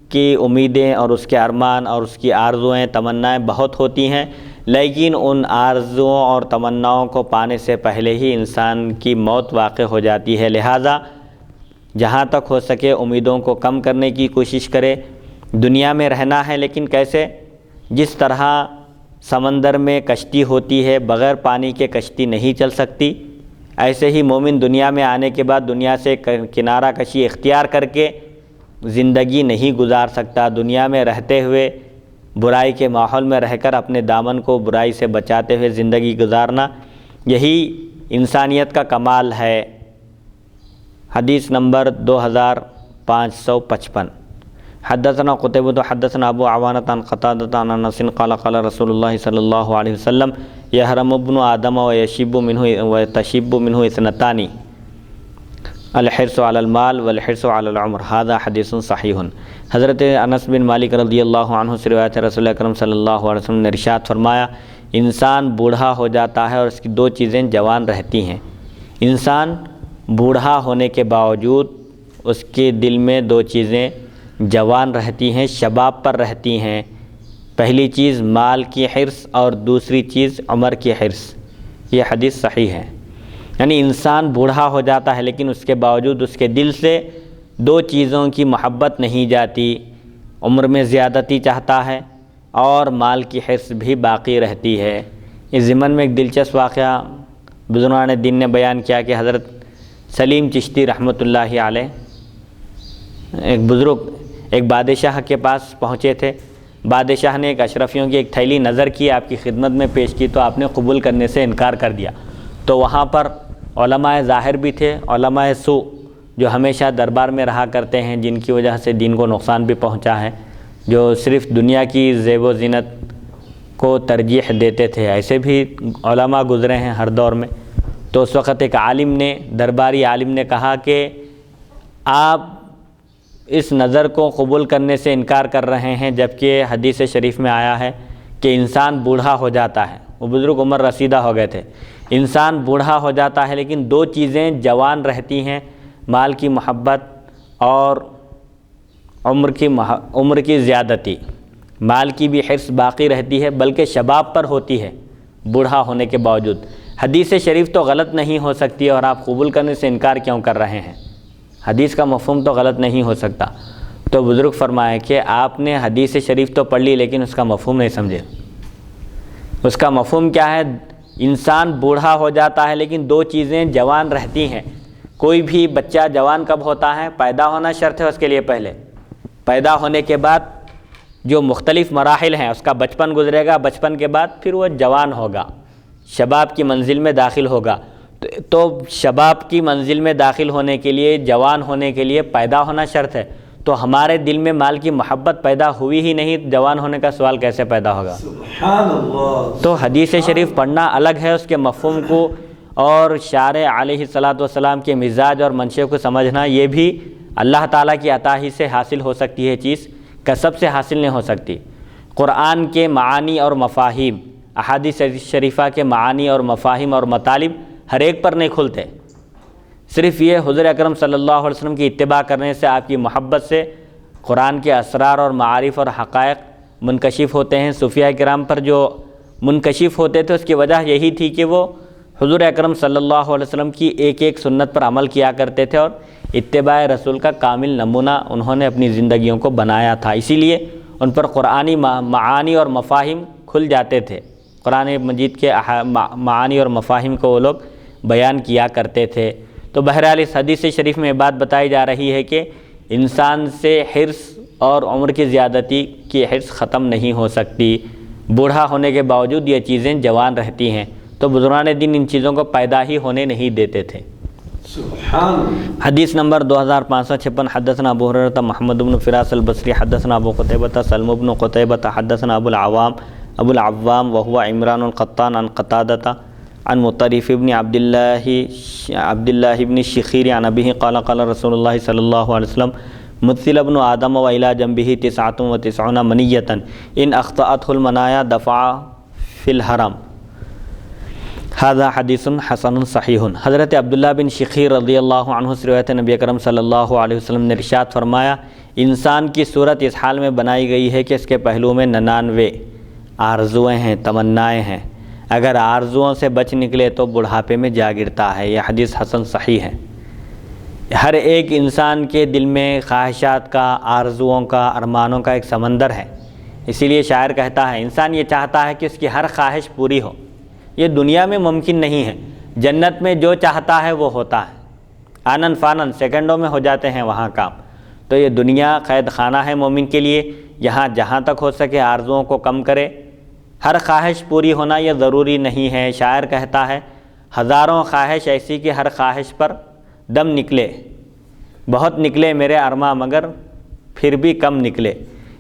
کی امیدیں اور اس کے ارمان اور اس کی آرزوئیں, تمنائیں بہت ہوتی ہیں, لیکن ان آرزوؤں اور تمناؤں کو پانے سے پہلے ہی انسان کی موت واقع ہو جاتی ہے. لہذا جہاں تک ہو سکے امیدوں کو کم کرنے کی کوشش کرے. دنیا میں رہنا ہے لیکن کیسے؟ جس طرح سمندر میں کشتی ہوتی ہے, بغیر پانی کے کشتی نہیں چل سکتی, ایسے ہی مومن دنیا میں آنے کے بعد دنیا سے کنارہ کشی اختیار کر کے زندگی نہیں گزار سکتا. دنیا میں رہتے ہوئے برائی کے ماحول میں رہ کر اپنے دامن کو برائی سے بچاتے ہوئے زندگی گزارنا, یہی انسانیت کا کمال ہے. حدیث نمبر 2555. حدثنا قتيبة حدثنا ابو عوانة عن قتادة عن انس قال قال رسول الله صلى الله عليه وسلم يهرم ابن آدم ويشب منه اثنتان الحرص على المال والحرص على العمر. هذا حدیث صحیح. حضرت انس بن مالک رضی اللہ عنہ سے روایت ہے, رسول اکرم صلی اللہ علیہ وسلم نے ارشاد فرمایا انسان بوڑھا ہو جاتا ہے اور اس کی دو چیزیں جوان رہتی ہیں. انسان بوڑھا ہونے کے باوجود اس کے دل میں دو چیزیں جوان رہتی ہیں, شباب پر رہتی ہیں. پہلی چیز مال کی حرص اور دوسری چیز عمر کی حرص. یہ حدیث صحیح ہے. یعنی انسان بوڑھا ہو جاتا ہے لیکن اس کے باوجود اس کے دل سے دو چیزوں کی محبت نہیں جاتی. عمر میں زیادتی چاہتا ہے اور مال کی حرص بھی باقی رہتی ہے. اس ضمن میں ایک دلچسپ واقعہ بزرگان دین نے بیان کیا کہ حضرت سلیم چشتی رحمۃ اللہ علیہ ایک بزرگ ایک بادشاہ کے پاس پہنچے تھے. بادشاہ نے ایک اشرفیوں کی ایک تھیلی نظر کی, آپ کی خدمت میں پیش کی, تو آپ نے قبول کرنے سے انکار کر دیا. تو وہاں پر علماء ظاہر بھی تھے, علماء سو جو ہمیشہ دربار میں رہا کرتے ہیں, جن کی وجہ سے دین کو نقصان بھی پہنچا ہے, جو صرف دنیا کی زیب و زینت کو ترجیح دیتے تھے. ایسے بھی علماء گزرے ہیں ہر دور میں. تو اس وقت ایک عالم نے, درباری عالم نے کہا کہ آپ اس نظر کو قبول کرنے سے انکار کر رہے ہیں, جبکہ حدیث شریف میں آیا ہے کہ انسان بوڑھا ہو جاتا ہے. وہ بزرگ عمر رسیدہ ہو گئے تھے. انسان بوڑھا ہو جاتا ہے لیکن دو چیزیں جوان رہتی ہیں, مال کی محبت اور عمر کی زیادتی. مال کی بھی حرص باقی رہتی ہے بلکہ شباب پر ہوتی ہے بوڑھا ہونے کے باوجود. حدیث شریف تو غلط نہیں ہو سکتی اور آپ قبول کرنے سے انکار کیوں کر رہے ہیں؟ حدیث کا مفہوم تو غلط نہیں ہو سکتا. تو بزرگ فرمائے کہ آپ نے حدیث شریف تو پڑھ لی لیکن اس کا مفہوم نہیں سمجھے۔ اس کا مفہوم کیا ہے؟ انسان بوڑھا ہو جاتا ہے لیکن دو چیزیں جوان رہتی ہیں۔ کوئی بھی بچہ جوان کب ہوتا ہے؟ پیدا ہونا شرط ہے اس کے لیے پہلے، پیدا ہونے کے بعد جو مختلف مراحل ہیں، اس کا بچپن گزرے گا، بچپن کے بعد پھر وہ جوان ہوگا، شباب کی منزل میں داخل ہوگا۔ تو شباب کی منزل میں داخل ہونے کے لیے، جوان ہونے کے لیے پیدا ہونا شرط ہے۔ تو ہمارے دل میں مال کی محبت پیدا ہوئی ہی نہیں، جوان ہونے کا سوال کیسے پیدا ہوگا؟ سبحان اللہ۔ تو حدیث شریف پڑھنا الگ ہے، اس کے مفہوم کو اور شارع علیہ السلام کے مزاج اور منشے کو سمجھنا، یہ بھی اللہ تعالیٰ کی عطا ہی سے حاصل ہو سکتی ہے چیز، کسب سے حاصل نہیں ہو سکتی۔ قرآن کے معانی اور مفاہیم، احادیث شریفہ کے معانی اور مفاہیم اور مطالب ہر ایک پر نہیں کھلتے۔ صرف یہ حضور اکرم صلی اللہ علیہ وسلم کی اتباع کرنے سے، آپ کی محبت سے قرآن کے اسرار اور معارف اور حقائق منکشف ہوتے ہیں۔ صوفیاء کرام پر جو منکشف ہوتے تھے اس کی وجہ یہی تھی کہ وہ حضور اکرم صلی اللہ علیہ وسلم کی ایک ایک سنت پر عمل کیا کرتے تھے اور اتباع رسول کا کامل نمونہ انہوں نے اپنی زندگیوں کو بنایا تھا، اسی لیے ان پر قرآنی معانی اور مفاہیم کھل جاتے تھے۔ قرآن مجید کے معانی اور مفاہیم کو وہ لوگ بیان کیا کرتے تھے۔ تو بہرحال اس حدیث شریف میں بات بتائی جا رہی ہے کہ انسان سے حرص اور عمر کی زیادتی کی حرص ختم نہیں ہو سکتی، بوڑھا ہونے کے باوجود یہ چیزیں جوان رہتی ہیں۔ تو بزرگان دین ان چیزوں کو پیدا ہی ہونے نہیں دیتے تھے۔ سبحان۔ حدیث نمبر 2556، حدثنا ابو ہریرہ محمد بن فراس البصری حدثنا ابو قتیبہ سلم بن قتیبہ حدثنا ابو العوام وهو عمران القطان عن قتادة عن مطرف ابن عبد الله بن الشخير عن أبيه قال قال رسول الله صلى الله عليه وسلم مثل ابن آدم وإلى جنبه 99 منية إن أخطأته المنايا دفع في الحرم۔ هذا حدیث حسن صحیح۔ حضرت عبداللہ بن شخیر رضی اللہ عنہ سے روایت نبی اکرم صلی اللہ علیہ وسلم نے ارشاد فرمایا، انسان کی صورت اس حال میں بنائی گئی ہے کہ اس کے پہلو میں 99 آرزویں ہیں، تمنائیں ہیں، اگر آرزوؤں سے بچ نکلے تو بڑھاپے میں جا گرتا ہے۔ یہ حدیث حسن صحیح ہے۔ ہر ایک انسان کے دل میں خواہشات کا، آرزوؤں کا، ارمانوں کا ایک سمندر ہے۔ اسی لیے شاعر کہتا ہے انسان یہ چاہتا ہے کہ اس کی ہر خواہش پوری ہو۔ یہ دنیا میں ممکن نہیں ہے، جنت میں جو چاہتا ہے وہ ہوتا ہے، آنن فانن سیکنڈوں میں ہو جاتے ہیں وہاں کام۔ تو یہ دنیا قید خانہ ہے مومن کے لیے، یہاں جہاں تک ہو سکے آرزوؤں کو کم کرے۔ ہر خواہش پوری ہونا یہ ضروری نہیں ہے۔ شاعر کہتا ہے ہزاروں خواہش ایسی کہ ہر خواہش پر دم نکلے، بہت نکلے میرے ارماں مگر پھر بھی کم نکلے۔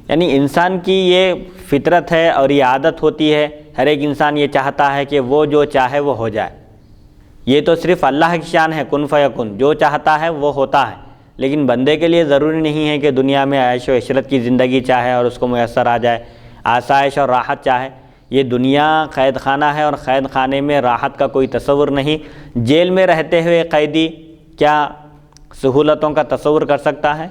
یعنی انسان کی یہ فطرت ہے اور یہ عادت ہوتی ہے، ہر ایک انسان یہ چاہتا ہے کہ وہ جو چاہے وہ ہو جائے۔ یہ تو صرف اللہ کی شان ہے، کن فیکن، جو چاہتا ہے وہ ہوتا ہے۔ لیکن بندے کے لیے ضروری نہیں ہے کہ دنیا میں عیش و عشرت کی زندگی چاہے اور اس کو میسر آ جائے، آسائش اور راحت چاہے۔ یہ دنیا قید خانہ ہے اور قید خانے میں راحت کا کوئی تصور نہیں۔ جیل میں رہتے ہوئے قیدی کیا سہولتوں کا تصور کر سکتا ہے؟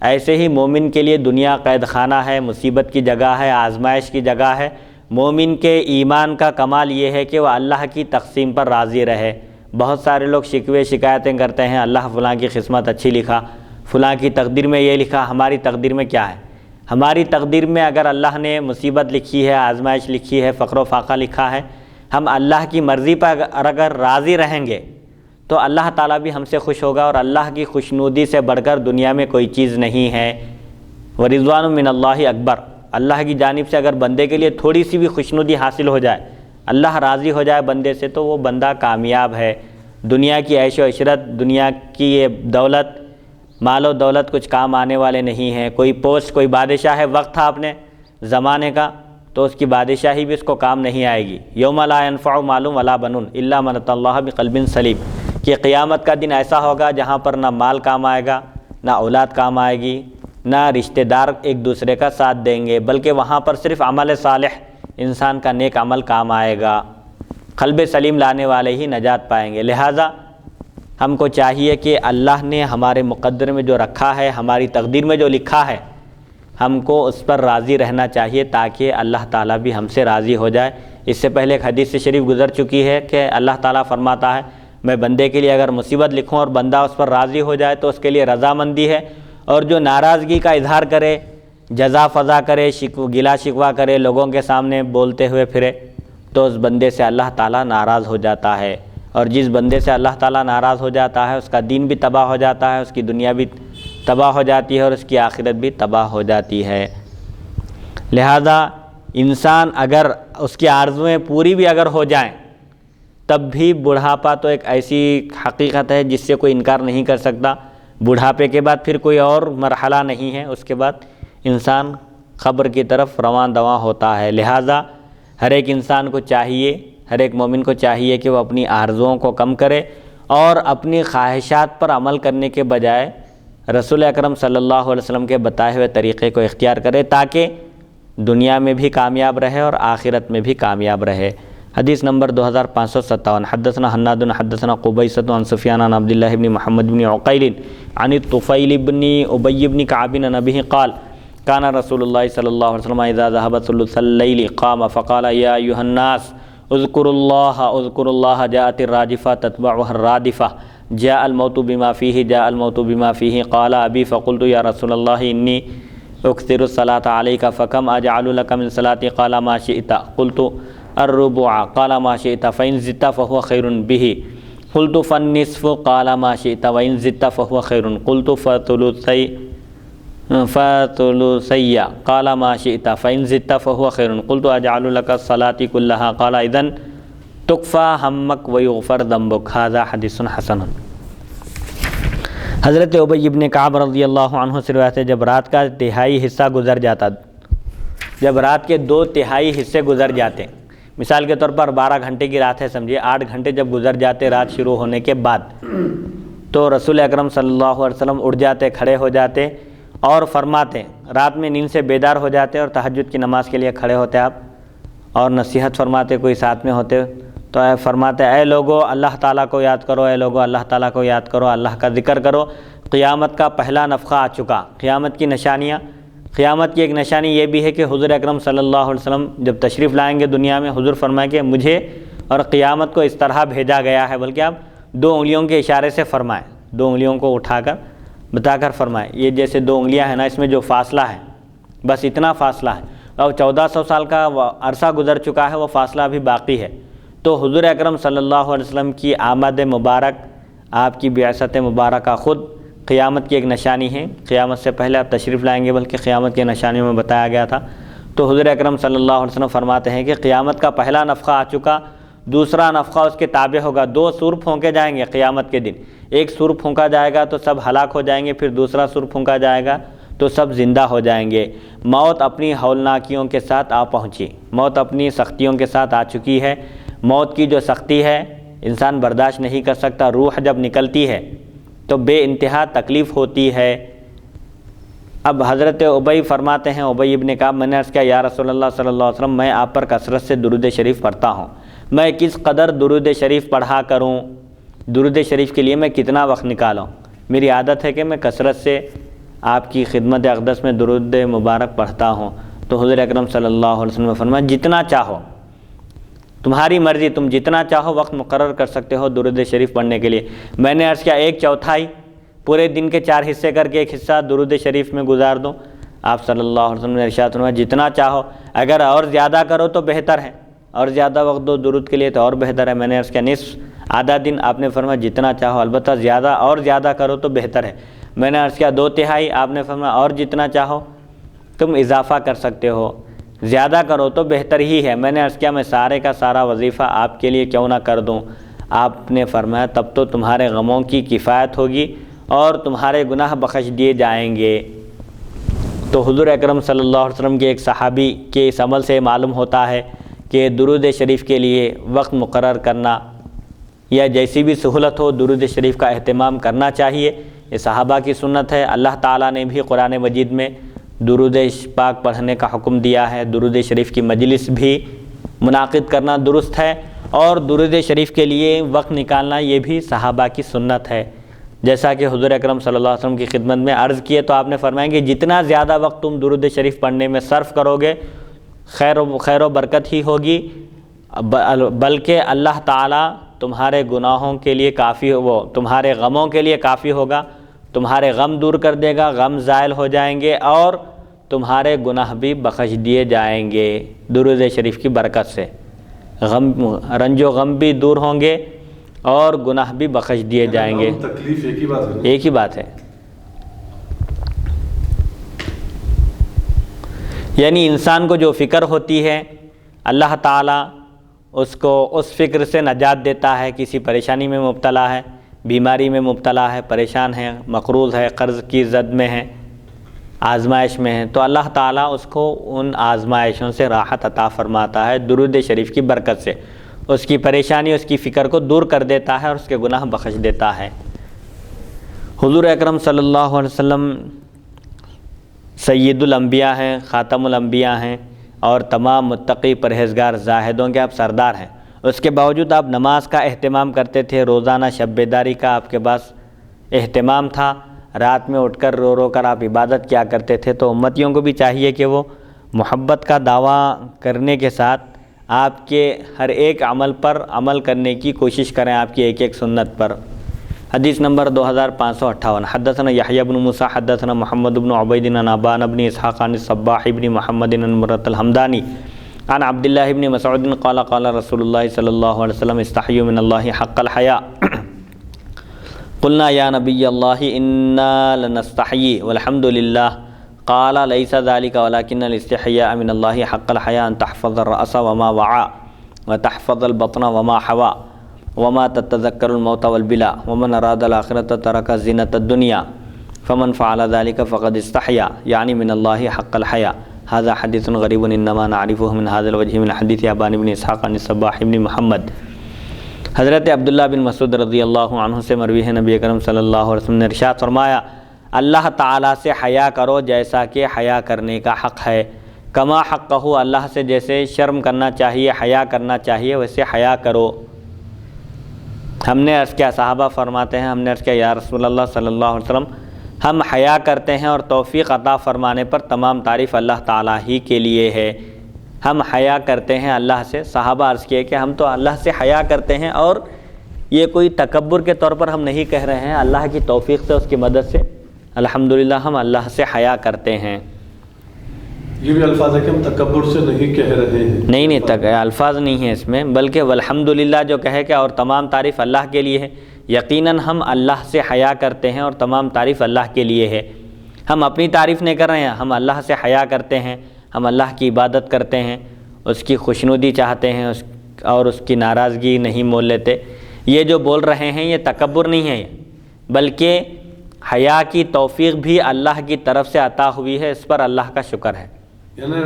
ایسے ہی مومن کے لیے دنیا قید خانہ ہے، مصیبت کی جگہ ہے، آزمائش کی جگہ ہے۔ مومن کے ایمان کا کمال یہ ہے کہ وہ اللہ کی تقسیم پر راضی رہے۔ بہت سارے لوگ شکوے شکایتیں کرتے ہیں، اللہ فلاں کی قسمت اچھی لکھا، فلاں کی تقدیر میں یہ لکھا، ہماری تقدیر میں کیا ہے؟ ہماری تقدیر میں اگر اللہ نے مصیبت لکھی ہے، آزمائش لکھی ہے، فقر و فاقہ لکھا ہے، ہم اللہ کی مرضی پر اگر راضی رہیں گے تو اللہ تعالیٰ بھی ہم سے خوش ہوگا، اور اللہ کی خوشنودی سے بڑھ کر دنیا میں کوئی چیز نہیں ہے۔ ورضوان من اللہ اکبر، اللہ کی جانب سے اگر بندے کے لیے تھوڑی سی بھی خوشنودی حاصل ہو جائے، اللہ راضی ہو جائے بندے سے، تو وہ بندہ کامیاب ہے۔ دنیا کی عیش و عشرت، دنیا کی یہ دولت، مال و دولت کچھ کام آنے والے نہیں ہیں۔ کوئی پوسٹ، کوئی بادشاہ ہے، وقت تھا اپنے زمانے کا، تو اس کی بادشاہی بھی اس کو کام نہیں آئے گی۔ یوم لا ينفع مال ولا بنون الا من اتى اللہ بقلب سلیم، کہ قیامت کا دن ایسا ہوگا جہاں پر نہ مال کام آئے گا، نہ اولاد کام آئے گی، نہ رشتہ دار ایک دوسرے کا ساتھ دیں گے، بلکہ وہاں پر صرف عمل صالح، انسان کا نیک عمل کام آئے گا۔ قلب سلیم لانے والے ہی نجات پائیں گے۔ لہٰذا ہم کو چاہیے کہ اللہ نے ہمارے مقدر میں جو رکھا ہے، ہماری تقدیر میں جو لکھا ہے، ہم کو اس پر راضی رہنا چاہیے، تاکہ اللہ تعالیٰ بھی ہم سے راضی ہو جائے۔ اس سے پہلے ایک حدیث شریف گزر چکی ہے کہ اللہ تعالیٰ فرماتا ہے میں بندے کے لیے اگر مصیبت لکھوں اور بندہ اس پر راضی ہو جائے تو اس کے لیے رضامندی ہے، اور جو ناراضگی کا اظہار کرے، جزا فضا کرے، گلا شکوہ کرے، لوگوں کے سامنے بولتے ہوئے پھرے، تو اس بندے سے اللہ تعالیٰ ناراض ہو جاتا ہے، اور جس بندے سے اللہ تعالیٰ ناراض ہو جاتا ہے اس کا دین بھی تباہ ہو جاتا ہے، اس کی دنیا بھی تباہ ہو جاتی ہے، اور اس کی آخرت بھی تباہ ہو جاتی ہے۔ لہذا انسان اگر اس کی آرزویں پوری بھی اگر ہو جائیں تب بھی بڑھاپا تو ایک ایسی حقیقت ہے جس سے کوئی انکار نہیں کر سکتا۔ بڑھاپے کے بعد پھر کوئی اور مرحلہ نہیں ہے، اس کے بعد انسان قبر کی طرف رواں دواں ہوتا ہے۔ لہذا ہر ایک انسان کو چاہیے، ہر ایک مومن کو چاہیے کہ وہ اپنی آرزوؤں کو کم کرے اور اپنی خواہشات پر عمل کرنے کے بجائے رسول اکرم صلی اللہ علیہ وسلم کے بتائے ہوئے طریقے کو اختیار کرے، تاکہ دنیا میں بھی کامیاب رہے اور آخرت میں بھی کامیاب رہے۔ حدیث نمبر 2557، حدثنا حناد حدثنا قبیصۃ عن سفیان عن عبد اللہ بن محمد بن عقیل عن الطفیل بن ابی بن کعب عن ابیہ قال کان رسول اللہ صلی اللہ علیہ وسلم اذا ذهب ثلث الليل قام فقال یا ایھا الناس اذکروا اللہ جاءت الراجفہ تتبعها الرادفہ جاء الموت بما فيه جاء الموت بما فيه قال ابی فقلت یا رسول اللہ انی اکثر الصلاة علیک فکم اجعل لك من صلاتي قال ما شئت قلت الربع قال ما شئت فإن زدت فهو خير به قلت فالنصف قال ما شئت وإن زدت فهو خير قلت فثلثي قال ما شئت فإن زدت فهو خير قلت أجعل لك الصلاة كلها قال إذن تكفى همك ويغفر ذنبك هذا حدیث حسن۔ حضرت ابی بن کعب رضی اللہ عنہ سے روایت ہے، جب رات کا تہائی حصہ گزر جاتا، جب رات کے 2/3 حصے گزر جاتے، مثال کے طور پر 12 گھنٹے کی رات ہے سمجھیے، 8 گھنٹے جب گزر جاتے رات شروع ہونے کے بعد، تو رسول اکرم صلی اللہ علیہ وسلم اٹھ جاتے، کھڑے ہو جاتے اور فرماتے، رات میں نیند سے بیدار ہو جاتے اور تہجد کی نماز کے لیے کھڑے ہوتے آپ، اور نصیحت فرماتے، کوئی ساتھ میں ہوتے تو فرماتے، اے لوگو اللہ تعالیٰ کو یاد کرو، اے لوگو اللہ تعالیٰ کو یاد کرو، اللہ کا ذکر کرو، قیامت کا پہلا نفخہ آ چکا۔ قیامت کی نشانیاں، قیامت کی ایک نشانی یہ بھی ہے کہ حضور اکرم صلی اللہ علیہ وسلم جب تشریف لائیں گے دنیا میں، حضور فرمائیں کہ مجھے اور قیامت کو اس طرح بھیجا گیا ہے، بلکہ آپ 2 انگلیوں کے اشارے سے فرمائیں، 2 انگلیوں کو اٹھا کر بتا کر فرمائیں، یہ جیسے 2 انگلیاں ہیں نا، اس میں جو فاصلہ ہے بس اتنا فاصلہ ہے، اور 1400 سال کا عرصہ گزر چکا ہے، وہ فاصلہ ابھی باقی ہے۔ تو حضور اکرم صلی اللہ علیہ وسلم کی آمد مبارک، آپ کی بعثت مبارکہ خود قیامت کی ایک نشانی ہے۔ قیامت سے پہلے آپ تشریف لائیں گے، بلکہ قیامت کی نشانیوں میں بتایا گیا تھا۔ تو حضور اکرم صلی اللہ علیہ وسلم فرماتے ہیں کہ قیامت کا پہلا نفخہ آ چکا، دوسرا نفخہ اس کے تابع ہوگا، 2 سور پھونکے جائیں گے قیامت کے دن، ایک سور پھونکا جائے گا تو سب ہلاک ہو جائیں گے، پھر دوسرا سور پھونکا جائے گا تو سب زندہ ہو جائیں گے۔ موت اپنی ہولناکیوں کے ساتھ آ پہنچی، موت اپنی سختیوں کے ساتھ آ چکی ہے۔ موت کی جو سختی ہے انسان برداشت نہیں کر سکتا، روح جب نکلتی ہے تو بے انتہا تکلیف ہوتی ہے۔ اب حضرت ابی فرماتے ہیں، ابی ابن کعب، میں نے عرض کیا یا رسول اللہ صلی اللہ علیہ وسلم، میں آپ پر کثرت سے درود شریف پڑھتا ہوں، میں کس قدر درود شریف پڑھا کروں، درود شریف کے لیے میں کتنا وقت نکالوں؟ میری عادت ہے کہ میں کثرت سے آپ کی خدمت اقدس میں درود مبارک پڑھتا ہوں۔ تو حضور اکرم صلی اللہ علیہ وسلم نے فرمایا جتنا چاہو، تمہاری مرضی، تم جتنا چاہو وقت مقرر کر سکتے ہو درود شریف پڑھنے کے لیے۔ میں نے عرض کیا 1/4 پورے دن کے 4 حصے کر کے 1 حصہ درود شریف میں گزار دوں؟ آپ صلی اللہ علیہ وسلم نے ارشاد فرمایا جتنا چاہو، اگر اور زیادہ کرو تو بہتر ہے، اور زیادہ وقت دو درود کے لیے تو اور بہتر ہے۔ میں نے عرض کیا نصف، آدھا دن؟ آپ نے فرمایا جتنا چاہو، البتہ زیادہ اور زیادہ کرو تو بہتر ہے۔ میں نے عرض کیا 2/3؟ آپ نے فرمایا اور جتنا چاہو تم اضافہ کر سکتے ہو، زیادہ کرو تو بہتر ہی ہے۔ میں نے عرض کیا میں سارے کا سارا وظیفہ آپ کے لیے کیوں نہ کر دوں؟ آپ نے فرمایا تب تو تمہارے غموں کی کفایت ہوگی اور تمہارے گناہ بخش دیے جائیں گے۔ تو حضور اکرم صلی اللہ علیہ وسلم کے ایک صحابی کے اس عمل سے معلوم ہوتا ہے کہ درود شریف کے لیے وقت مقرر کرنا یا جیسی بھی سہولت ہو درود شریف کا اہتمام کرنا چاہیے۔ یہ صحابہ کی سنت ہے۔ اللہ تعالیٰ نے بھی قرآن مجید میں درود پاک پڑھنے کا حکم دیا ہے، درود شریف کی مجلس بھی منعقد کرنا درست ہے، اور درود شریف کے لیے وقت نکالنا یہ بھی صحابہ کی سنت ہے۔ جیسا کہ حضور اکرم صلی اللہ علیہ وسلم کی خدمت میں عرض کیے تو آپ نے فرمایا کہ جتنا زیادہ وقت تم درود شریف پڑھنے میں صرف کرو گے خیر و برکت ہی ہوگی، بلکہ اللہ تعالیٰ تمہارے گناہوں کے لیے کافی، وہ تمہارے غموں کے لیے کافی ہوگا، تمہارے غم دور کر دے گا، غم زائل ہو جائیں گے اور تمہارے گناہ بھی بخش دیے جائیں گے درود شریف کی برکت سے۔ رنج و غم بھی دور ہوں گے اور گناہ بھی بخش دیے جائیں گے۔ تکلیف ایک ہی بات ہے، ایک ہی بات ہے، یعنی انسان کو جو فکر ہوتی ہے اللہ تعالیٰ اس کو اس فکر سے نجات دیتا ہے۔ کسی پریشانی میں مبتلا ہے، بیماری میں مبتلا ہے، پریشان ہے، مقروض ہے، قرض کی زد میں ہے، آزمائش میں ہے، تو اللہ تعالیٰ اس کو ان آزمائشوں سے راحت عطا فرماتا ہے درود شریف کی برکت سے۔ اس کی پریشانی، اس کی فکر کو دور کر دیتا ہے اور اس کے گناہ بخش دیتا ہے۔ حضور اکرم صلی اللہ علیہ وسلم سید الانبیاء ہیں، خاتم الانبیاء ہیں اور تمام متقی پرہیزگار زاہدوں کے آپ سردار ہیں۔ اس کے باوجود آپ نماز کا اہتمام کرتے تھے، روزانہ شب بیداری کا آپ کے پاس اہتمام تھا، رات میں اٹھ کر رو رو کر آپ عبادت کیا کرتے تھے۔ تو امتیوں کو بھی چاہیے کہ وہ محبت کا دعویٰ کرنے کے ساتھ آپ کے ہر ایک عمل پر عمل کرنے کی کوشش کریں، آپ کی ایک ایک سنت پر۔ حدیث نمبر 2558 حدثنا یحییٰ بن موسیٰ حدثنا محمد بن عبید عن ابان بن اسحاق عن الصباح بن محمد عن مرۃ الحمدانی عن عبداللہ بن مسعود قال قال رسول اللہ صلی اللہ علیہ وسلم استحیوا من اللہ حق الحیاء قلنا یا نبی اللہ انا لنستحیی والحمد للہ قال لیس ذلك ولكن الاستحیاء من اللہ حق الحیاء ان تحفظ الرأس وما وعى وتحفظ البطن وما حوى وما تتذکر الموت والبلا ومن اراد الآخرة ترک زینۃ الدنیا فمن فعل ذلك فقد استحیا یعنی من اللہ حق الحیاء۔ هذا حدیث غریب انما نعرفه من هذا الوجه من حدیث ابان بن اسحاق عن الصباح بن محمد۔ حضرت عبداللہ بن مسعود رضی اللہ عنہ سے مروی ہے، نبی اکرم صلی اللہ علیہ وسلم نے ارشاد فرمایا اللہ تعالیٰ سے حیا کرو جیسا کہ حیا کرنے کا حق ہے، کما حقہ اللہ سے جیسے شرم کرنا چاہیے، حیا کرنا چاہیے ویسے حیا کرو۔ ہم نے عرض کیا، صحابہ فرماتے ہیں ہم نے عرض کیا یا رسول اللہ صلی اللہ علیہ وسلم ہم حیا کرتے ہیں اور توفیق عطا فرمانے پر تمام تعریف اللہ تعالیٰ ہی کے لیے ہے۔ ہم حیا کرتے ہیں اللہ سے، صحابہ عرض کیے کہ ہم تو اللہ سے حیا کرتے ہیں اور یہ کوئی تکبر کے طور پر ہم نہیں کہہ رہے ہیں، اللہ کی توفیق سے، اس کی مدد سے الحمدللہ ہم اللہ سے حیا کرتے ہیں۔ یہ بھی الفاظ ہے کہ ہم تکبر سے نہیں کہہ رہے ہیں، نہیں الفاظ نہیں ہیں اس میں، بلکہ والحمدللہ جو کہے کہ اور تمام تعریف اللہ کے لیے ہے۔ یقیناً ہم اللہ سے حیا کرتے ہیں اور تمام تعریف اللہ کے لیے ہے۔ ہم اپنی تعریف نہیں کر رہے ہیں، ہم اللہ سے حیا کرتے ہیں، ہم اللہ کی عبادت کرتے ہیں، اس کی خوشنودی چاہتے ہیں اور اس کی ناراضگی نہیں مول لیتے۔ یہ جو بول رہے ہیں یہ تکبر نہیں ہے، بلکہ حیا کی توفیق بھی اللہ کی طرف سے عطا ہوئی ہے، اس پر اللہ کا شکر ہے۔ یعنی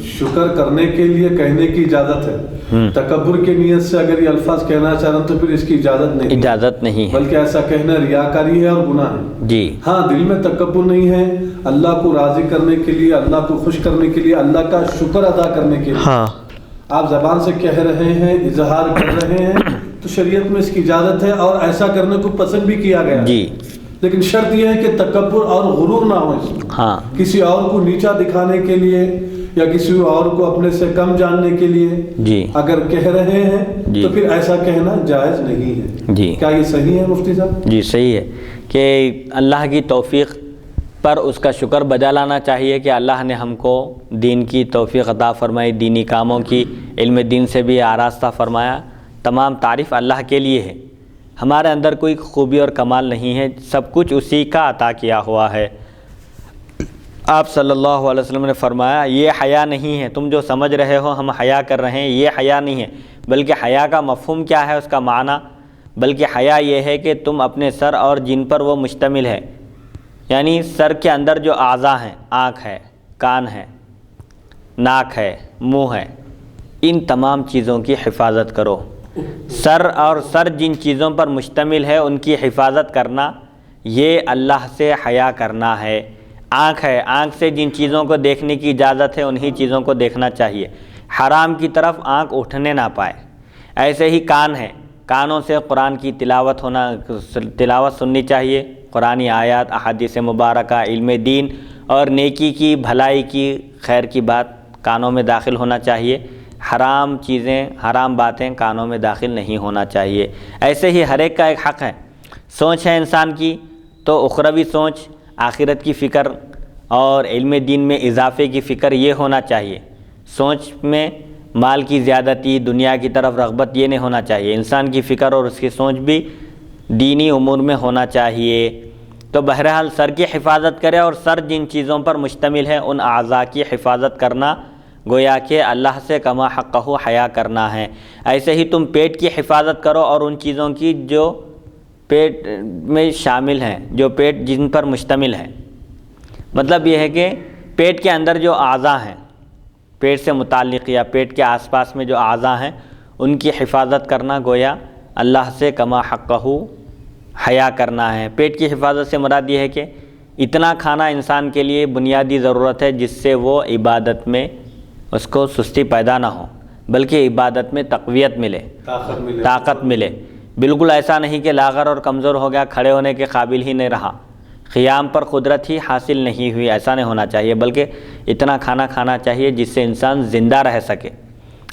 شکر کرنے کے لیے کہنے کی اجازت ہے، تکبر کی نیت سے اگر یہ الفاظ کہنا چاہ رہے ہیں تو پھر اس کی اجازت نہیں ہے، بلکہ ایسا کہنا ریاکاری ہے اور گناہ ہے۔ جی ہاں، دل میں تکبر نہیں ہے، اللہ کو راضی کرنے کے لیے، اللہ کو خوش کرنے کے لیے، اللہ کا شکر ادا کرنے کے لیے آپ زبان سے کہہ رہے ہیں، اظہار کر رہے ہیں تو شریعت میں اس کی اجازت ہے اور ایسا کرنے کو پسند بھی کیا گیا جی، لیکن شرط یہ ہے کہ تکبر اور غرور نہ ہو، اس میں کسی اور کو نیچا دکھانے کے لیے یا کسی اور کو اپنے سے کم جاننے کے لیے جی اگر کہہ رہے ہیں تو پھر ایسا کہنا جائز نہیں ہے۔ جی کیا یہ صحیح ہے مفتی صاحب؟ جی صحیح ہے کہ اللہ کی توفیق پر اس کا شکر بجا لانا چاہیے کہ اللہ نے ہم کو دین کی توفیق عطا فرمائی، دینی کاموں کی، علم دین سے بھی آراستہ فرمایا۔ تمام تعریف اللہ کے لیے ہے، ہمارے اندر کوئی خوبی اور کمال نہیں ہے، سب کچھ اسی کا عطا کیا ہوا ہے۔ آپ صلی اللہ علیہ وسلم نے فرمایا یہ حیا نہیں ہے، تم جو سمجھ رہے ہو ہم حیا کر رہے ہیں یہ حیا نہیں ہے، بلکہ حیا کا مفہوم کیا ہے، اس کا معنی، بلکہ حیا یہ ہے کہ تم اپنے سر اور جن پر وہ مشتمل ہے، یعنی سر کے اندر جو اعضاء ہیں، آنکھ ہے، کان ہے، ناک ہے، منہ ہے، ان تمام چیزوں کی حفاظت کرو۔ سر جن چیزوں پر مشتمل ہے ان کی حفاظت کرنا یہ اللہ سے حیا کرنا ہے۔ آنکھ ہے، آنکھ سے جن چیزوں کو دیکھنے کی اجازت ہے انہی چیزوں کو دیکھنا چاہیے، حرام کی طرف آنکھ اٹھنے نہ پائے۔ ایسے ہی کان ہے، کانوں سے قرآن کی تلاوت سننی چاہیے، قرآنی آیات، احادیث مبارکہ، علم دین اور نیکی کی، بھلائی کی، خیر کی بات کانوں میں داخل ہونا چاہیے۔ حرام چیزیں، حرام باتیں کانوں میں داخل نہیں ہونا چاہیے۔ ایسے ہی ہر ایک کا ایک حق ہے، سوچ ہے انسان کی تو اخروی سوچ، آخرت کی فکر اور علم دین میں اضافے کی فکر یہ ہونا چاہیے. سوچ میں مال کی زیادتی، دنیا کی طرف رغبت یہ نہیں ہونا چاہیے. انسان کی فکر اور اس کی سوچ بھی دینی امور میں ہونا چاہیے. تو بہرحال سر کی حفاظت کرے، اور سر جن چیزوں پر مشتمل ہے ان اعضاء کی حفاظت کرنا گویا کہ اللہ سے کما حقہ حیا کرنا ہے. ایسے ہی تم پیٹ کی حفاظت کرو اور ان چیزوں کی جو پیٹ میں شامل ہیں، جو پیٹ جن پر مشتمل ہے. مطلب یہ ہے کہ پیٹ کے اندر جو اعضاء ہیں، پیٹ سے متعلق یا پیٹ کے آس پاس میں جو اعضاء ہیں ان کی حفاظت کرنا گویا اللہ سے کما حقہ حیا کرنا ہے. پیٹ کی حفاظت سے مراد یہ ہے کہ اتنا کھانا انسان کے لیے بنیادی ضرورت ہے جس سے وہ عبادت میں اس کو سستی پیدا نہ ہو، بلکہ عبادت میں تقویت ملے، طاقت ملے. بالکل ایسا نہیں کہ لاغر اور کمزور ہو گیا، کھڑے ہونے کے قابل ہی نہیں رہا، قیام پر قدرت ہی حاصل نہیں ہوئی، ایسا نہیں ہونا چاہیے. بلکہ اتنا کھانا کھانا چاہیے جس سے انسان زندہ رہ سکے.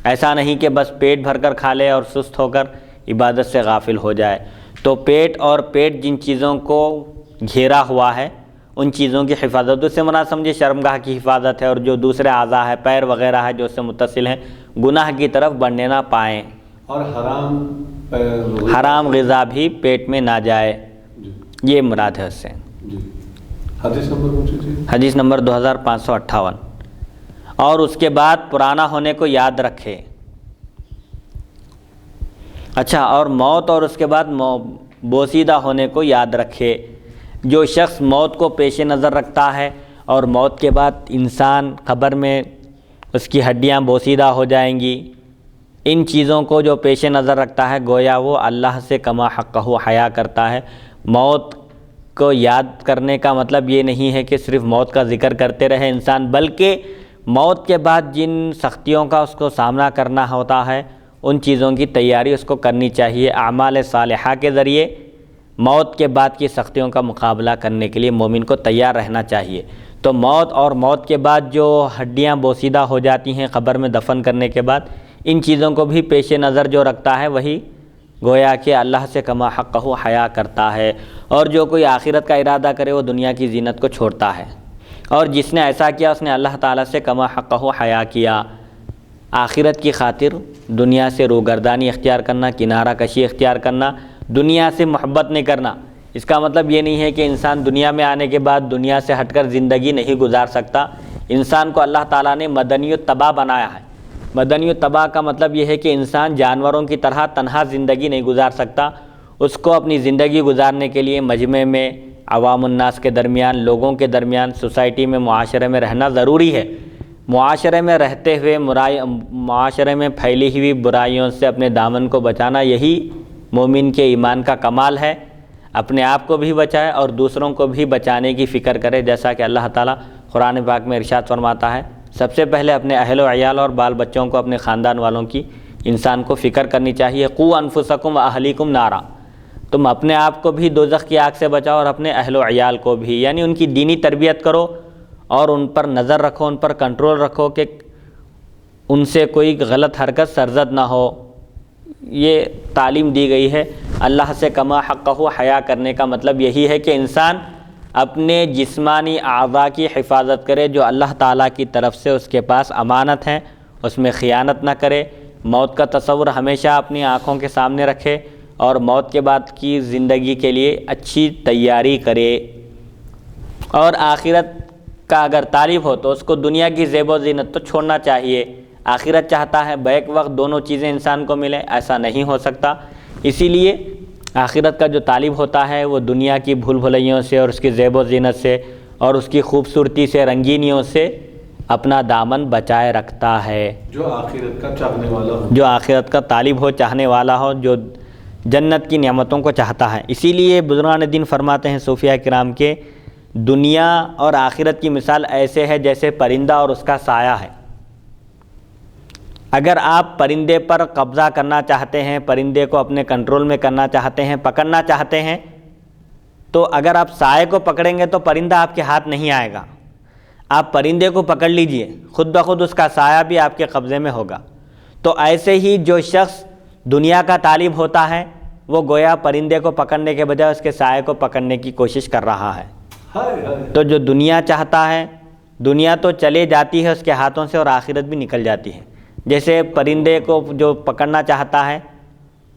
ایسا نہیں کہ بس پیٹ بھر کر کھا لے اور سست ہو کر عبادت سے غافل ہو جائے. تو پیٹ اور پیٹ جن چیزوں کو گھیرا ہوا ہے ان چیزوں کی حفاظت، اس سے مراد سمجھے شرمگاہ کی حفاظت ہے، اور جو دوسرے اعضاء ہے، پیر وغیرہ ہے جو اس سے متصل ہیں، گناہ کی طرف بڑھنے نہ پائیں، اور حرام غذا بھی پیٹ میں نہ جائے. یہ مراد ہے اس سے. حدیث نمبر پوچھیے. حدیث نمبر 2558. اور اس کے بعد پرانا ہونے کو یاد رکھے. اچھا، اور موت اور اس کے بعد بوسیدہ ہونے کو یاد رکھے. جو شخص موت کو پیش نظر رکھتا ہے اور موت کے بعد انسان قبر میں اس کی ہڈیاں بوسیدہ ہو جائیں گی، ان چیزوں کو جو پیش نظر رکھتا ہے گویا وہ اللہ سے کما حقہ حیا کرتا ہے. موت کو یاد کرنے کا مطلب یہ نہیں ہے کہ صرف موت کا ذکر کرتے رہے انسان، بلکہ موت کے بعد جن سختیوں کا اس کو سامنا کرنا ہوتا ہے ان چیزوں کی تیاری اس کو کرنی چاہیے. اعمال صالحہ کے ذریعے موت کے بعد کی سختیوں کا مقابلہ کرنے کے لیے مومن کو تیار رہنا چاہیے. تو موت اور موت کے بعد جو ہڈیاں بوسیدہ ہو جاتی ہیں قبر میں دفن کرنے کے بعد، ان چیزوں کو بھی پیش نظر جو رکھتا ہے وہی گویا کہ اللہ سے کما حقہ حیا کرتا ہے. اور جو کوئی آخرت کا ارادہ کرے وہ دنیا کی زینت کو چھوڑتا ہے، اور جس نے ایسا کیا اس نے اللہ تعالیٰ سے کما حقہ حیا کیا. آخرت کی خاطر دنیا سے روگردانی اختیار کرنا، کنارہ کشی اختیار کرنا، دنیا سے محبت نہیں کرنا. اس کا مطلب یہ نہیں ہے کہ انسان دنیا میں آنے کے بعد دنیا سے ہٹ کر زندگی نہیں گزار سکتا. انسان کو اللہ تعالیٰ نے مدنی الطبع بنایا ہے. مدنی الطبع کا مطلب یہ ہے کہ انسان جانوروں کی طرح تنہا زندگی نہیں گزار سکتا. اس کو اپنی زندگی گزارنے کے لیے مجمع میں، عوام الناس کے درمیان، لوگوں کے درمیان، سوسائٹی میں، معاشرے میں رہنا ضروری ہے. معاشرے میں رہتے ہوئے معاشرے میں پھیلی ہوئی برائیوں سے اپنے دامن کو بچانا، یہی مومن کے ایمان کا کمال ہے. اپنے آپ کو بھی بچائے اور دوسروں کو بھی بچانے کی فکر کرے، جیسا کہ اللہ تعالیٰ قرآن پاک میں ارشاد فرماتا ہے سب سے پہلے اپنے اہل و عیال اور بال بچوں کو، اپنے خاندان والوں کی انسان کو فکر کرنی چاہیے. قوا انفسکم واہلیکم نارا، تم اپنے آپ کو بھی دوزخ کی آگ سے بچاؤ اور اپنے اہل و عیال کو بھی، یعنی ان کی دینی تربیت کرو اور ان پر نظر رکھو، ان پر کنٹرول رکھو کہ ان سے کوئی غلط حرکت سرزد نہ ہو. یہ تعلیم دی گئی ہے. اللہ سے کما حقہ حیا کرنے کا مطلب یہی ہے کہ انسان اپنے جسمانی اعضاء کی حفاظت کرے جو اللہ تعالیٰ کی طرف سے اس کے پاس امانت ہیں، اس میں خیانت نہ کرے. موت کا تصور ہمیشہ اپنی آنکھوں کے سامنے رکھے اور موت کے بعد کی زندگی کے لیے اچھی تیاری کرے. اور آخرت کا اگر طالب ہو تو اس کو دنیا کی زیب و زینت تو چھوڑنا چاہیے. آخرت چاہتا ہے بیک وقت دونوں چیزیں انسان کو ملیں، ایسا نہیں ہو سکتا. اسی لیے آخرت کا جو طالب ہوتا ہے وہ دنیا کی بھول بھلائیوں سے اور اس کی زیب و زینت سے اور اس کی خوبصورتی سے، رنگینیوں سے اپنا دامن بچائے رکھتا ہے. جو آخرت کا چاہنے والا ہو، جو آخرت کا طالب ہو، چاہنے والا ہو، جو جنت کی نعمتوں کو چاہتا ہے. اسی لیے بزرگان دین فرماتے ہیں صوفیاء کرام کے دنیا اور آخرت کی مثال ایسے ہے جیسے پرندہ اور اس کا سایہ ہے. اگر آپ پرندے پر قبضہ کرنا چاہتے ہیں، پرندے کو اپنے کنٹرول میں کرنا چاہتے ہیں، پکڑنا چاہتے ہیں، تو اگر آپ سائے کو پکڑیں گے تو پرندہ آپ کے ہاتھ نہیں آئے گا. آپ پرندے کو پکڑ لیجئے، خود بخود اس کا سایہ بھی آپ کے قبضے میں ہوگا. تو ایسے ہی جو شخص دنیا کا طالب ہوتا ہے وہ گویا پرندے کو پکڑنے کے بجائے اس کے سائے کو پکڑنے کی کوشش کر رہا ہے۔ تو جو دنیا چاہتا ہے، دنیا تو چلے جاتی ہے اس کے ہاتھوں سے اور آخرت بھی نکل جاتی ہے۔ جیسے پرندے کو جو پکڑنا چاہتا ہے،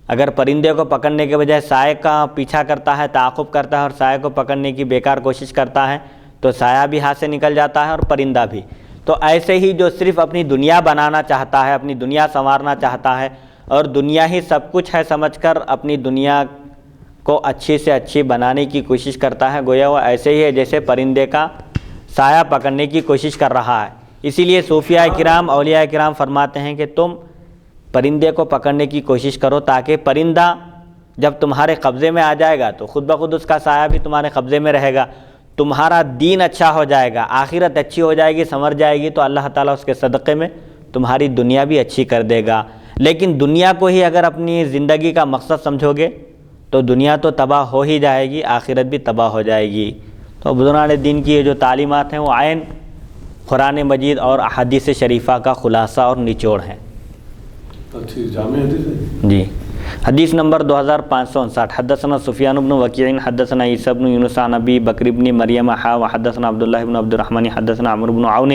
اگر پرندے کو پکڑنے کے بجائے سائے کا پیچھا کرتا ہے، تعاقب کرتا ہے اور سائے کو پکڑنے کی بیکار کوشش کرتا ہے تو سایہ بھی ہاتھ سے نکل جاتا ہے اور پرندہ بھی۔ تو ایسے ہی جو صرف اپنی دنیا بنانا چاہتا ہے، اپنی دنیا سنوارنا چاہتا ہے اور دنیا ہی سب کچھ ہے سمجھ کر اپنی دنیا کو اچھی سے اچھی بنانے کی کوشش کرتا ہے، گویا وہ ایسے ہی ہے جیسے پرندے کا سایہ پکڑنے کی کوشش کر رہا ہے۔ اسی لیے صوفیاء کرام، اولیاء کرام فرماتے ہیں کہ تم پرندے کو پکڑنے کی کوشش کرو تاکہ پرندہ جب تمہارے قبضے میں آ جائے گا تو خود بخود اس کا سایہ بھی تمہارے قبضے میں رہے گا، تمہارا دین اچھا ہو جائے گا، آخرت اچھی ہو جائے گی، سنور جائے گی، تو اللہ تعالیٰ اس کے صدقے میں تمہاری دنیا بھی اچھی کر دے گا۔ لیکن دنیا کو ہی اگر اپنی زندگی کا مقصد سمجھو گے تو دنیا تو تباہ ہو ہی جائے گی، آخرت بھی تباہ ہو جائے گی۔ تو بزرگان دین کی یہ جو تعلیمات ہیں وہ عین قرآن مجید اور احادیث شریفہ کا خلاصہ اور نچوڑ ہیں۔ اچھی جامع حدیث ہے جی۔ حدیث نمبر 2559، حدثنا سفیان بن وکیع حدثنا عیسی بن یونس عن ابی بکر بن مریم وحدثنا عبداللہ بن عبد الرحمن حدثنا عمرو بن عون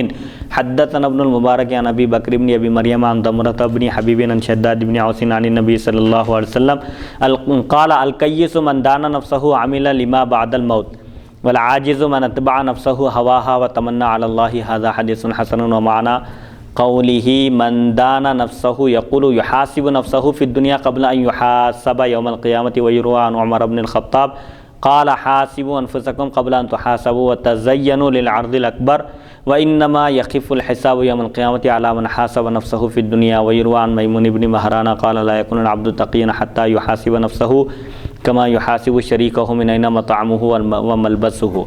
حدثنا ابن المبارک عن ابی بکر بن ابی مریم عن ضمرۃ بن حبیب عن شداد بن اوس عن النبی صلی اللہ علیہ وسلم قال الکیس من دان نفسه عمل لما بعد الموت والعاجز من اتبع نفسه هواها وتمنى على الله، هذا حدیث حسن ومعنى قوله من دان نفسه يقول يحاسب نفسه في الدنيا قبل أن يحاسب يوم القيامة، ويروى عن عمر بن الخطاب قال حاسبوا أنفسكم قبل أن تحاسبوا وتزينوا للعرض الأكبر وإنما يخف الحساب يوم القيامة على من حاسب نفسه في الدنيا، ويروى عن ميمون بن مهران قال لا يكون العبد تقيا حتى يحاسب نفسه كما يحاسب شريكه من أين مطعمه وملبسه۔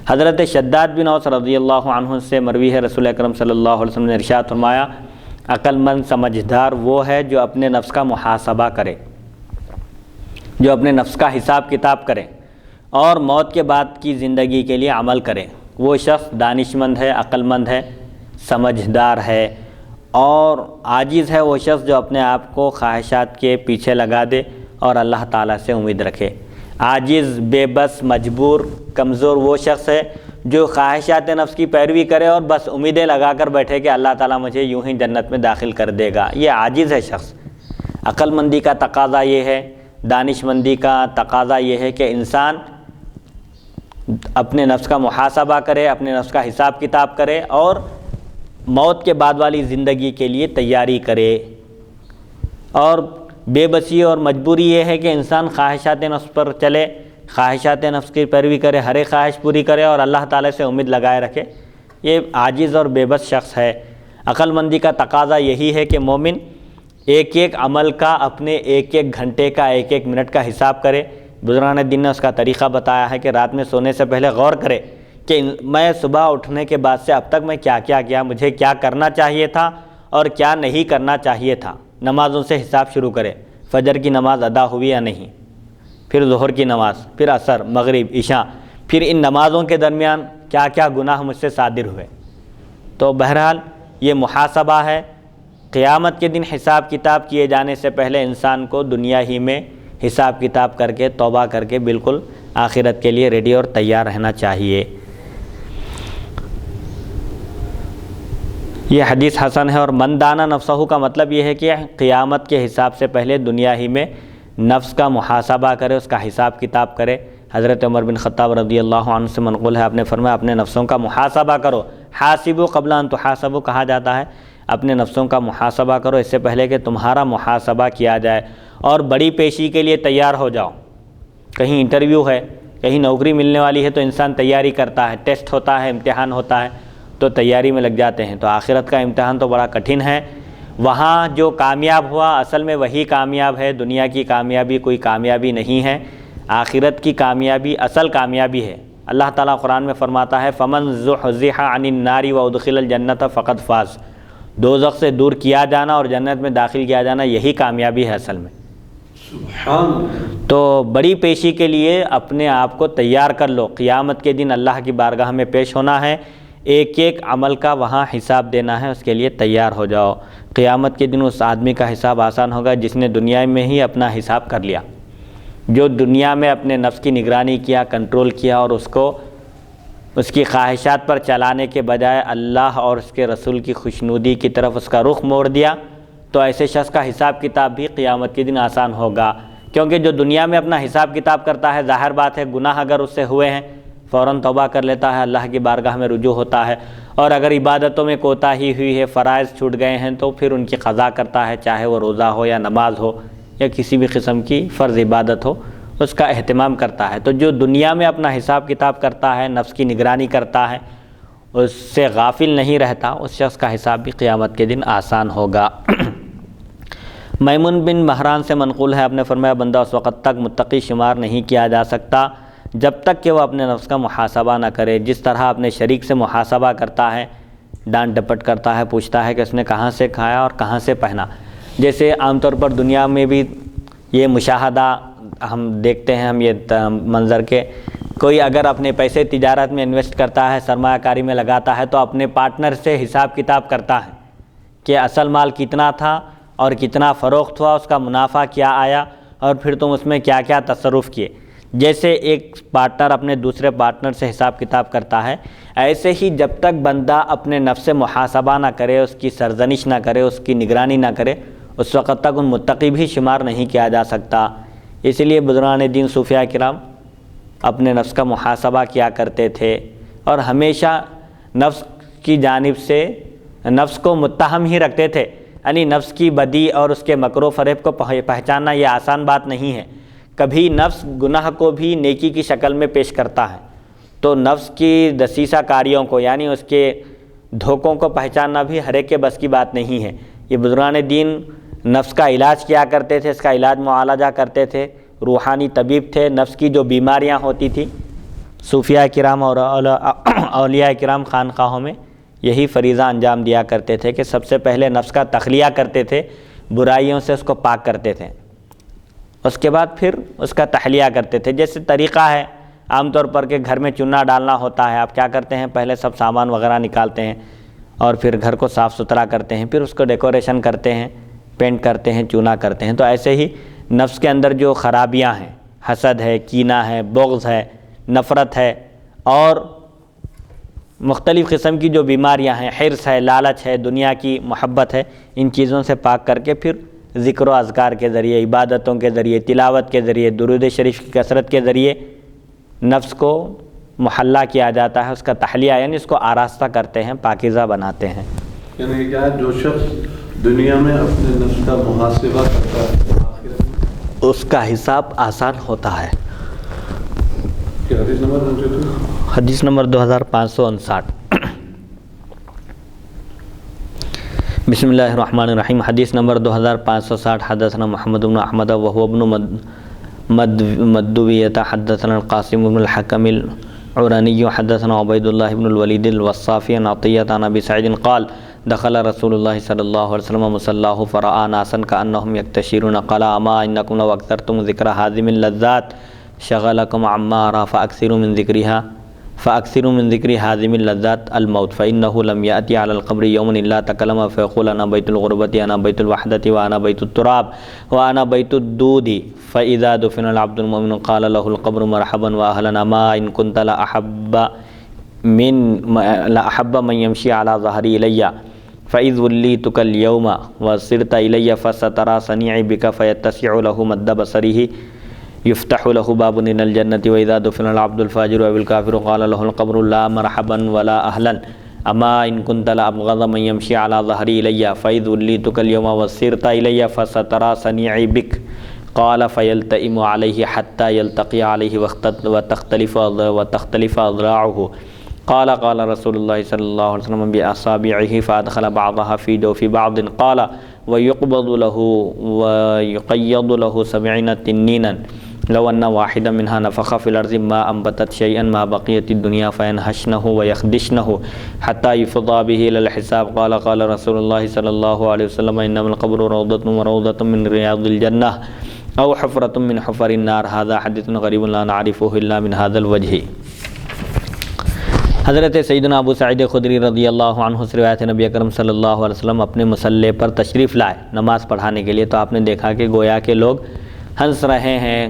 حضرت شداد بن اوس رضی اللہ عنہ سے مروی ہے، رسول اکرم صلی اللہ علیہ وسلم نے ارشاد فرمایا عقل مند سمجھدار وہ ہے جو اپنے نفس کا محاسبہ کرے، جو اپنے نفس کا حساب کتاب کرے اور موت کے بعد کی زندگی کے لیے عمل کرے۔ وہ شخص دانش مند ہے، عقل مند ہے، سمجھدار ہے، اور عاجز ہے وہ شخص جو اپنے آپ کو خواہشات کے پیچھے لگا دے اور اللہ تعالیٰ سے امید رکھے۔ عاجز، بے بس، مجبور، کمزور وہ شخص ہے جو خواہشات نفس کی پیروی کرے اور بس امیدیں لگا کر بیٹھے کہ اللہ تعالیٰ مجھے یوں ہی جنت میں داخل کر دے گا، یہ عاجز ہے شخص۔ عقل مندی کا تقاضا یہ ہے، دانش مندی کا تقاضا یہ ہے کہ انسان اپنے نفس کا محاسبہ کرے، اپنے نفس کا حساب کتاب کرے اور موت کے بعد والی زندگی کے لیے تیاری کرے۔ اور بے بسی اور مجبوری یہ ہے کہ انسان خواہشات نفس پر چلے، خواہشات نفس کی پیروی کرے، ہر ایک خواہش پوری کرے اور اللہ تعالیٰ سے امید لگائے رکھے، یہ عاجز اور بے بس شخص ہے۔ عقل مندی کا تقاضا یہی ہے کہ مومن ایک ایک عمل کا، اپنے ایک ایک گھنٹے کا، ایک ایک منٹ کا حساب کرے۔ بزرگان دین نے اس کا طریقہ بتایا ہے کہ رات میں سونے سے پہلے غور کرے کہ میں صبح اٹھنے کے بعد سے اب تک میں کیا کیا کیا، مجھے کیا کرنا چاہیے تھا اور کیا نہیں کرنا چاہیے تھا۔ نمازوں سے حساب شروع کرے، فجر کی نماز ادا ہوئی یا نہیں، پھر ظہر کی نماز، پھر عصر، مغرب، عشاء، پھر ان نمازوں کے درمیان کیا کیا گناہ مجھ سے صادر ہوئے۔ تو بہرحال یہ محاسبہ ہے۔ قیامت کے دن حساب کتاب کیے جانے سے پہلے انسان کو دنیا ہی میں حساب کتاب کر کے، توبہ کر کے بالکل آخرت کے لیے ریڈی اور تیار رہنا چاہیے۔ یہ حدیث حسن ہے۔ اور من دانا نفسہ کا مطلب یہ ہے کہ قیامت کے حساب سے پہلے دنیا ہی میں نفس کا محاسبہ کرے، اس کا حساب کتاب کرے۔ حضرت عمر بن خطاب رضی اللہ عنہ سے منقول ہے، آپ نے فرمایا اپنے نفسوں کا محاسبہ کرو، حاسبوا قبل ان تحاسبوا کہا جاتا ہے، اپنے نفسوں کا محاسبہ کرو اس سے پہلے کہ تمہارا محاسبہ کیا جائے، اور بڑی پیشی کے لیے تیار ہو جاؤ۔ کہیں انٹرویو ہے، کہیں نوکری ملنے والی ہے تو انسان تیاری کرتا ہے، ٹیسٹ ہوتا ہے، امتحان ہوتا ہے تو تیاری میں لگ جاتے ہیں۔ تو آخرت کا امتحان تو بڑا کٹھن ہے، وہاں جو کامیاب ہوا اصل میں وہی کامیاب ہے، دنیا کی کامیابی کوئی کامیابی نہیں ہے، آخرت کی کامیابی اصل کامیابی ہے۔ اللہ تعالیٰ قرآن میں فرماتا ہے فَمَنْ زُحْزِحَ عَنِ النَّارِ وَأُدْخِلَ الْجَنَّةَ فَقَدْ فَازَ، دوزخ سے دور کیا جانا اور جنت میں داخل کیا جانا یہی کامیابی ہے اصل میں۔ سبحان۔ تو بڑی پیشی کے لیے اپنے آپ کو تیار کر لو، قیامت کے دن اللہ کی بارگاہ میں پیش ہونا ہے، ایک ایک عمل کا وہاں حساب دینا ہے، اس کے لیے تیار ہو جاؤ۔ قیامت کے دن اس آدمی کا حساب آسان ہوگا جس نے دنیا میں ہی اپنا حساب کر لیا۔ جو دنیا میں اپنے نفس کی نگرانی کیا، کنٹرول کیا اور اس کو اس کی خواہشات پر چلانے کے بجائے اللہ اور اس کے رسول کی خوشنودی کی طرف اس کا رخ موڑ دیا، تو ایسے شخص کا حساب کتاب بھی قیامت کے دن آسان ہوگا، کیونکہ جو دنیا میں اپنا حساب کتاب کرتا ہے، ظاہر بات ہے گناہ اگر اس سے ہوئے ہیں فوراً توبہ کر لیتا ہے، اللہ کی بارگاہ میں رجوع ہوتا ہے، اور اگر عبادتوں میں کوتاہی ہوئی ہے، فرائض چھوٹ گئے ہیں، تو پھر ان کی قضا کرتا ہے، چاہے وہ روزہ ہو یا نماز ہو یا کسی بھی قسم کی فرض عبادت ہو، اس کا اہتمام کرتا ہے۔ تو جو دنیا میں اپنا حساب کتاب کرتا ہے، نفس کی نگرانی کرتا ہے، اس سے غافل نہیں رہتا، اس شخص کا حساب بھی قیامت کے دن آسان ہوگا۔ میمون بن مہران سے منقول ہے، آپ نے فرمایا بندہ اس وقت تک متقی شمار نہیں کیا جا سکتا جب تک کہ وہ اپنے نفس کا محاسبہ نہ کرے، جس طرح اپنے شریک سے محاسبہ کرتا ہے، ڈانٹ ڈپٹ کرتا ہے، پوچھتا ہے کہ اس نے کہاں سے کھایا اور کہاں سے پہنا۔ جیسے عام طور پر دنیا میں بھی یہ مشاہدہ ہم دیکھتے ہیں، ہم یہ منظر کے، کوئی اگر اپنے پیسے تجارت میں انویسٹ کرتا ہے، سرمایہ کاری میں لگاتا ہے، تو اپنے پارٹنر سے حساب کتاب کرتا ہے کہ اصل مال کتنا تھا اور کتنا فروخت ہوا، اس کا منافع کیا آیا، اور پھر تم اس میں کیا کیا تصرف کیے۔ جیسے ایک پارٹنر اپنے دوسرے پارٹنر سے حساب کتاب کرتا ہے، ایسے ہی جب تک بندہ اپنے نفس سے محاسبہ نہ کرے، اس کی سرزنش نہ کرے، اس کی نگرانی نہ کرے، اس وقت تک ان متقی بھی شمار نہیں کیا جا سکتا۔ اس لیے بزرگان دین صوفیاء کرام اپنے نفس کا محاسبہ کیا کرتے تھے، اور ہمیشہ نفس کی جانب سے نفس کو متہم ہی رکھتے تھے، یعنی نفس کی بدی اور اس کے مکر و فریب کو پہچاننا یہ آسان بات نہیں ہے۔ کبھی نفس گناہ کو بھی نیکی کی شکل میں پیش کرتا ہے، تو نفس کی دسیسہ کاریوں کو، یعنی اس کے دھوکوں کو پہچاننا بھی ہر ایک کے بس کی بات نہیں ہے۔ یہ بزرگان دین نفس کا علاج کیا کرتے تھے، اس کا علاج معالجہ کرتے تھے، روحانی طبیب تھے۔ نفس کی جو بیماریاں ہوتی تھی، صوفیاء کرام اور اولیاء کرام خانقاہوں میں یہی فریضہ انجام دیا کرتے تھے کہ سب سے پہلے نفس کا تخلیہ کرتے تھے، برائیوں سے اس کو پاک کرتے تھے، اس کے بعد پھر اس کا تحلیہ کرتے تھے۔ جیسے طریقہ ہے عام طور پر کہ گھر میں چونا ڈالنا ہوتا ہے، آپ کیا کرتے ہیں، پہلے سب سامان وغیرہ نکالتے ہیں اور پھر گھر کو صاف ستھرا کرتے ہیں، پھر اس کو ڈیکوریشن کرتے ہیں، پینٹ کرتے ہیں، چونا کرتے ہیں۔ تو ایسے ہی نفس کے اندر جو خرابیاں ہیں، حسد ہے، کینہ ہے، بغض ہے، نفرت ہے، اور مختلف قسم کی جو بیماریاں ہیں، حرص ہے، لالچ ہے، دنیا کی محبت ہے، ان چیزوں سے پاک کر کے پھر ذکر و اذکار کے ذریعے، عبادتوں کے ذریعے، تلاوت کے ذریعے، درود شریف کی کثرت کے ذریعے نفس کو محلہ کیا جاتا ہے، اس کا تحلیہ، یعنی اس کو آراستہ کرتے ہیں، پاکیزہ بناتے ہیں۔ یعنی کیا ہے، جو شخص دنیا میں اپنے نفس کا محاسبہ کرتا ہے، اس کا حساب آسان ہوتا ہے۔ حدیث نمبر حدیث نمبر 2559۔ بسم اللہ الرحمن الرحیم۔ حدیث نمبر 2560۔ حدثنا محمد بن احمد وهو ابن مدویہ حدثنا القاسم بن الحکم العرانی حدثنا عبید اللہ بن الولید الوصافی عن عطیہ عن ابی سعید قال دخل رسول اللہ صلی اللہ علیہ وسلم مصلاہ فرآ ناسا کأنہم یکتشرون قال اما انکم لو اکثرتم ذکر ہاضم اللذات شغلکم عما ارى فاکثروا من ذکر ہاضم اللذات الموت فإنه لم يأتي على القبر يوم الا تكلم فيقول انا بیت الغربة انا بیت الوحدة وانا بیت التراب وانا بیت الدود فإذا دفن العبد المؤمن قال له القبر مرحبا واهلا ما ان كنت لأحب من يمشي على ظهري إلي فإذ وليتك اليوم وصرت إلي فسترى صنيعي بك فيتسع له مد بصره يفتح له باب من الجنة وإذا دفن العبد الفاجر أو الكافر قال له القبر لا مرحبا ولا أهلا أما إن كنت لأبغض من يمشي على ظهري إلي فإذ وليتك اليوم وصرت إلي فسترى صنيعي بك قال فيلتئم عليه حتى يلتقي عليه وتختلف أضلاعه قال رسول الله صلى الله عليه وسلم بأصابعه فأدخل بعضها في جوف بعض قال ويقبض له ويقيض له 70 تنينا لو أن واحدا منها نفخ في الأرض ما أنبتت شيئا ما بقيت الدنيا فينهشنه ويخدشنه حتى يفضى به إلى الحساب قال رسول الله صلى الله عليه وسلم إنما القبر روضة من رياض الجنة أو حفرة من حفر النار هذا حديث غريب لا نعرفه إلا من هذا الوجه۔ حضرت سیدنا ابو سعید خدری رضی اللہ عنہ سے روایت ہے، نبی اکرم صلی اللہ علیہ وسلم اپنے مصلی پر تشریف لائے نماز پڑھانے کے لیے، تو آپ نے دیکھا کہ گویا کہ لوگ ہنس رہے ہیں،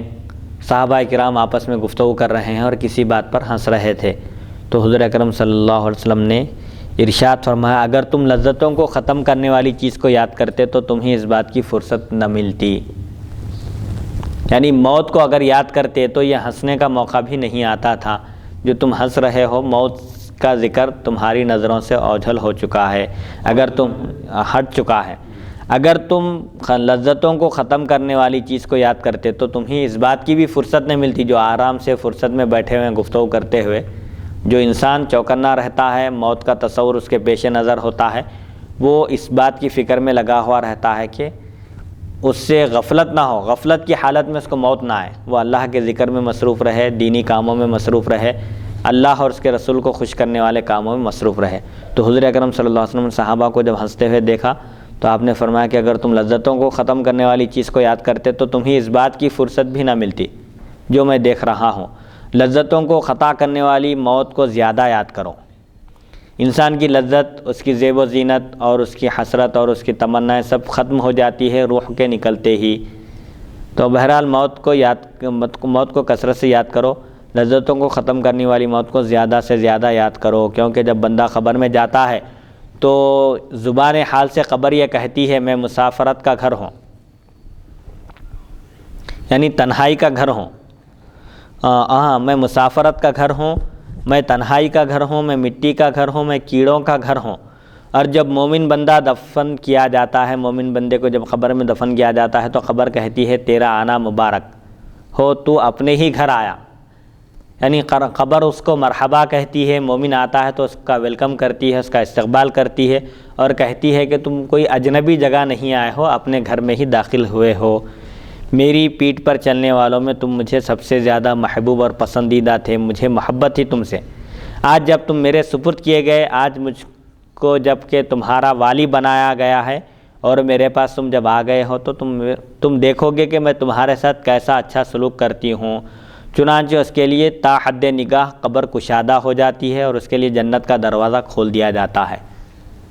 صحابہ کرام آپس میں گفتگو کر رہے ہیں اور کسی بات پر ہنس رہے تھے، تو حضور اکرم صلی اللہ علیہ وسلم نے ارشاد فرمایا اگر تم لذتوں کو ختم کرنے والی چیز کو یاد کرتے تو تمہیں اس بات کی فرصت نہ ملتی، یعنی موت کو اگر یاد کرتے تو یہ ہنسنے کا موقع بھی نہیں آتا تھا، جو تم ہنس رہے ہو موت کا ذکر تمہاری نظروں سے اوجھل ہو چکا ہے، اگر تم ہٹ چکا ہے، اگر تم لذتوں کو ختم کرنے والی چیز کو یاد کرتے تو تمہیں اس بات کی بھی فرصت نہیں ملتی، جو آرام سے فرصت میں بیٹھے ہوئے گفتگو کرتے ہوئے جو انسان چوکنا رہتا ہے، موت کا تصور اس کے پیش نظر ہوتا ہے، وہ اس بات کی فکر میں لگا ہوا رہتا ہے کہ اس سے غفلت نہ ہو، غفلت کی حالت میں اس کو موت نہ آئے، وہ اللہ کے ذکر میں مصروف رہے، دینی کاموں میں مصروف رہے، اللہ اور اس کے رسول کو خوش کرنے والے کاموں میں مصروف رہے۔ تو حضور اکرم صلی اللہ علیہ وسلم نے صحابہ کو جب ہنستے ہوئے دیکھا تو آپ نے فرمایا کہ اگر تم لذتوں کو ختم کرنے والی چیز کو یاد کرتے تو تمہیں اس بات کی فرصت بھی نہ ملتی جو میں دیکھ رہا ہوں، لذتوں کو خطا کرنے والی موت کو زیادہ یاد کرو۔ انسان کی لذت، اس کی زیب و زینت اور اس کی حسرت اور اس کی تمنائیں سب ختم ہو جاتی ہے روح کے نکلتے ہی، تو بہرحال موت کو کثرت سے یاد کرو، لذتوں کو ختم کرنے والی موت کو زیادہ سے زیادہ یاد کرو، کیونکہ جب بندہ قبر میں جاتا ہے تو زبان حال سے قبر یہ کہتی ہے میں مسافرت کا گھر ہوں، یعنی تنہائی کا گھر ہوں، میں مسافرت کا گھر ہوں، میں تنہائی کا گھر ہوں، میں مٹی کا گھر ہوں، میں کیڑوں کا گھر ہوں۔ اور جب مومن بندہ دفن کیا جاتا ہے، مومن بندے کو جب قبر میں دفن کیا جاتا ہے تو قبر کہتی ہے تیرا آنا مبارک ہو، تو اپنے ہی گھر آیا، یعنی قبر اس کو مرحبا کہتی ہے، مومن آتا ہے تو اس کا ویلکم کرتی ہے، اس کا استقبال کرتی ہے اور کہتی ہے کہ تم کوئی اجنبی جگہ نہیں آئے ہو، اپنے گھر میں ہی داخل ہوئے ہو، میری پیٹھ پر چلنے والوں میں تم مجھے سب سے زیادہ محبوب اور پسندیدہ تھے، مجھے محبت تھی تم سے، آج جب تم میرے سپرد کیے گئے، آج مجھ کو جب کہ تمہارا والی بنایا گیا ہے اور میرے پاس تم جب آ گئے ہو تو تم دیکھو گے کہ میں تمہارے ساتھ کیسا اچھا سلوک کرتی ہوں، چنانچہ اس کے لیے تا حد نگاہ قبر کشادہ ہو جاتی ہے اور اس کے لیے جنت کا دروازہ کھول دیا جاتا ہے۔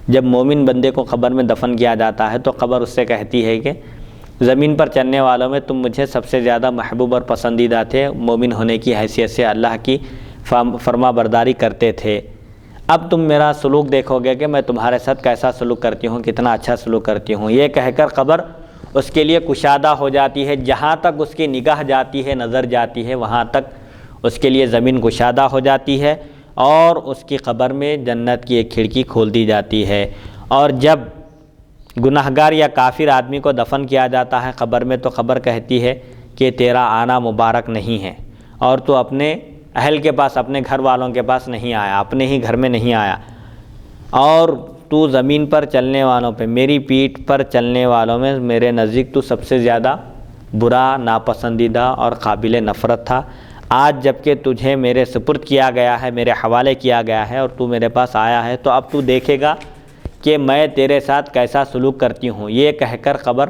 جب مومن بندے کو قبر میں دفن کیا جاتا ہے تو قبر اس سے کہتی ہے کہ زمین پر چلنے والوں میں تم مجھے سب سے زیادہ محبوب اور پسندیدہ تھے، مومن ہونے کی حیثیت سے اللہ کی فرما برداری کرتے تھے، اب تم میرا سلوک دیکھو گے کہ میں تمہارے ساتھ کیسا سلوک کرتی ہوں، کتنا اچھا سلوک کرتی ہوں، یہ کہہ کر قبر اس کے لیے کشادہ ہو جاتی ہے، جہاں تک اس کی نگاہ جاتی ہے، نظر جاتی ہے، وہاں تک اس کے لیے زمین کشادہ ہو جاتی ہے اور اس کی قبر میں جنت کی ایک کھڑکی کھول دی جاتی ہے۔ اور جب گناہگار یا کافر آدمی کو دفن کیا جاتا ہے قبر میں تو قبر کہتی ہے کہ تیرا آنا مبارک نہیں ہے اور تو اپنے اہل کے پاس، اپنے گھر والوں کے پاس نہیں آیا، اپنے ہی گھر میں نہیں آیا، اور تو زمین پر چلنے والوں پہ، میری پیٹھ پر چلنے والوں میں میرے نزدیک تو سب سے زیادہ برا، ناپسندیدہ اور قابل نفرت تھا، آج جب کہ تجھے میرے سپرد کیا گیا ہے، میرے حوالے کیا گیا ہے اور تو میرے پاس آیا ہے تو اب تو دیکھے گا کہ میں تیرے ساتھ کیسا سلوک کرتی ہوں، یہ کہہ کر قبر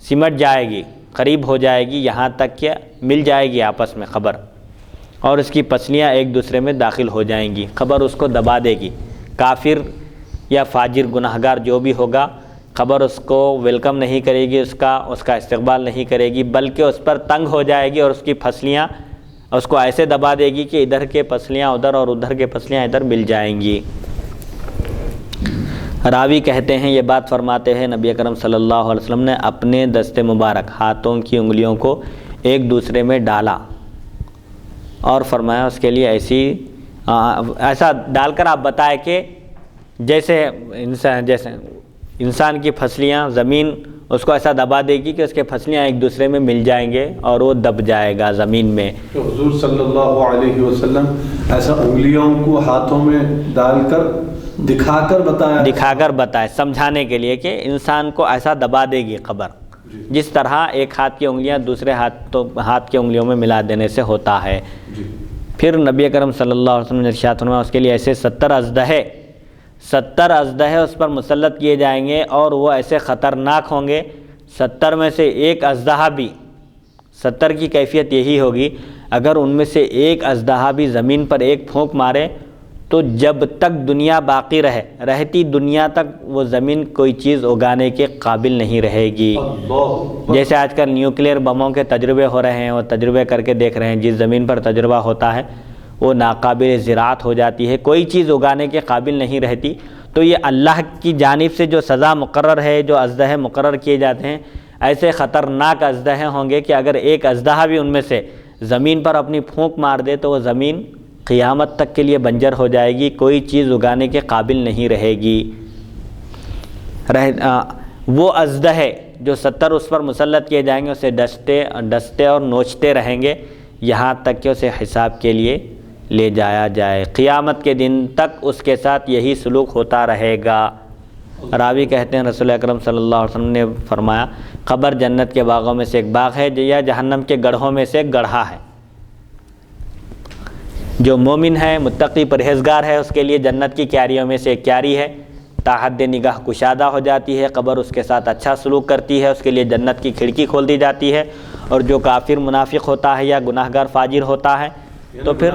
سمٹ جائے گی، قریب ہو جائے گی، یہاں تک کہ مل جائے گی آپس میں قبر، اور اس کی پسلیاں ایک دوسرے میں داخل ہو جائیں گی، قبر اس کو دبا دے گی، کافر یا فاجر گناہگار جو بھی ہوگا قبر اس کو ویلکم نہیں کرے گی، اس کا استقبال نہیں کرے گی، بلکہ اس پر تنگ ہو جائے گی اور اس کی پسلیاں اس کو ایسے دبا دے گی کہ ادھر کے پسلیاں ادھر اور ادھر کے پسلیاں ادھر مل جائیں گی۔ راوی کہتے ہیں، یہ بات فرماتے ہیں نبی اکرم صلی اللہ علیہ وسلم نے اپنے دست مبارک ہاتھوں کی انگلیوں کو ایک دوسرے میں ڈالا اور فرمایا اس کے لیے ایسا ڈال کر آپ بتائے کہ جیسے انسان کی پھسلیاں زمین اس کو ایسا دبا دے گی کہ اس کے پھسلیاں ایک دوسرے میں مل جائیں گے اور وہ دب جائے گا زمین میں۔ تو حضور صلی اللہ علیہ وسلم ایسا انگلیوں کو ہاتھوں میں ڈال کر دکھا کر بتائے سمجھانے کے لیے کہ انسان کو ایسا دبا دے گی قبر، جس طرح ایک ہاتھ کی انگلیاں دوسرے ہاتھ کی انگلیوں میں ملا دینے سے ہوتا ہے۔ پھر نبی اکرم صلی اللہ علیہ وسلم نے ارشاد فرمایا اس کے لیے ایسے 70 اژدہے اس پر مسلط کیے جائیں گے اور وہ ایسے خطرناک ہوں گے، 70 میں سے ایک اژدہا بھی، 70 کی کیفیت یہی ہوگی اگر ان میں سے ایک اژدہا بھی زمین پر ایک پھونک مارے تو جب تک دنیا باقی رہتی دنیا تک وہ زمین کوئی چیز اگانے کے قابل نہیں رہے گی۔ جیسے آج کل نیوکلیئر بموں کے تجربے ہو رہے ہیں، وہ تجربے کر کے دیکھ رہے ہیں، جس زمین پر تجربہ ہوتا ہے وہ ناقابل زراعت ہو جاتی ہے، کوئی چیز اگانے کے قابل نہیں رہتی۔ تو یہ اللہ کی جانب سے جو سزا مقرر ہے، جو اژدہے مقرر کیے جاتے ہیں، ایسے خطرناک اژدہے ہوں گے کہ اگر ایک اژدہا بھی ان میں سے زمین پر اپنی پھونک مار دے تو وہ زمین قیامت تک کے لیے بنجر ہو جائے گی، کوئی چیز اگانے کے قابل نہیں رہے گی۔ وہ اژدہے جو 70 اس پر مسلط کیے جائیں گے اسے ڈستے اور نوچتے رہیں گے یہاں تک کہ اسے حساب کے لیے لے جایا جائے۔ قیامت کے دن تک اس کے ساتھ یہی سلوک ہوتا رہے گا۔ راوی کہتے ہیں رسول اکرم صلی اللہ علیہ وسلم نے فرمایا قبر جنت کے باغوں میں سے ایک باغ ہے یا جہنم کے گڑھوں میں سے ایک گڑھا ہے۔ جو مومن ہے، متقی، پرہیزگار ہے، اس کے لیے جنت کی کیاریوں میں سے ایک کیاری ہے، تاحد نگاہ کشادہ ہو جاتی ہے، قبر اس کے ساتھ اچھا سلوک کرتی ہے، اس کے لیے جنت کی کھڑکی کھول دی جاتی ہے۔ اور جو کافر منافق ہوتا ہے یا گناہگار فاجر ہوتا ہے تو پھر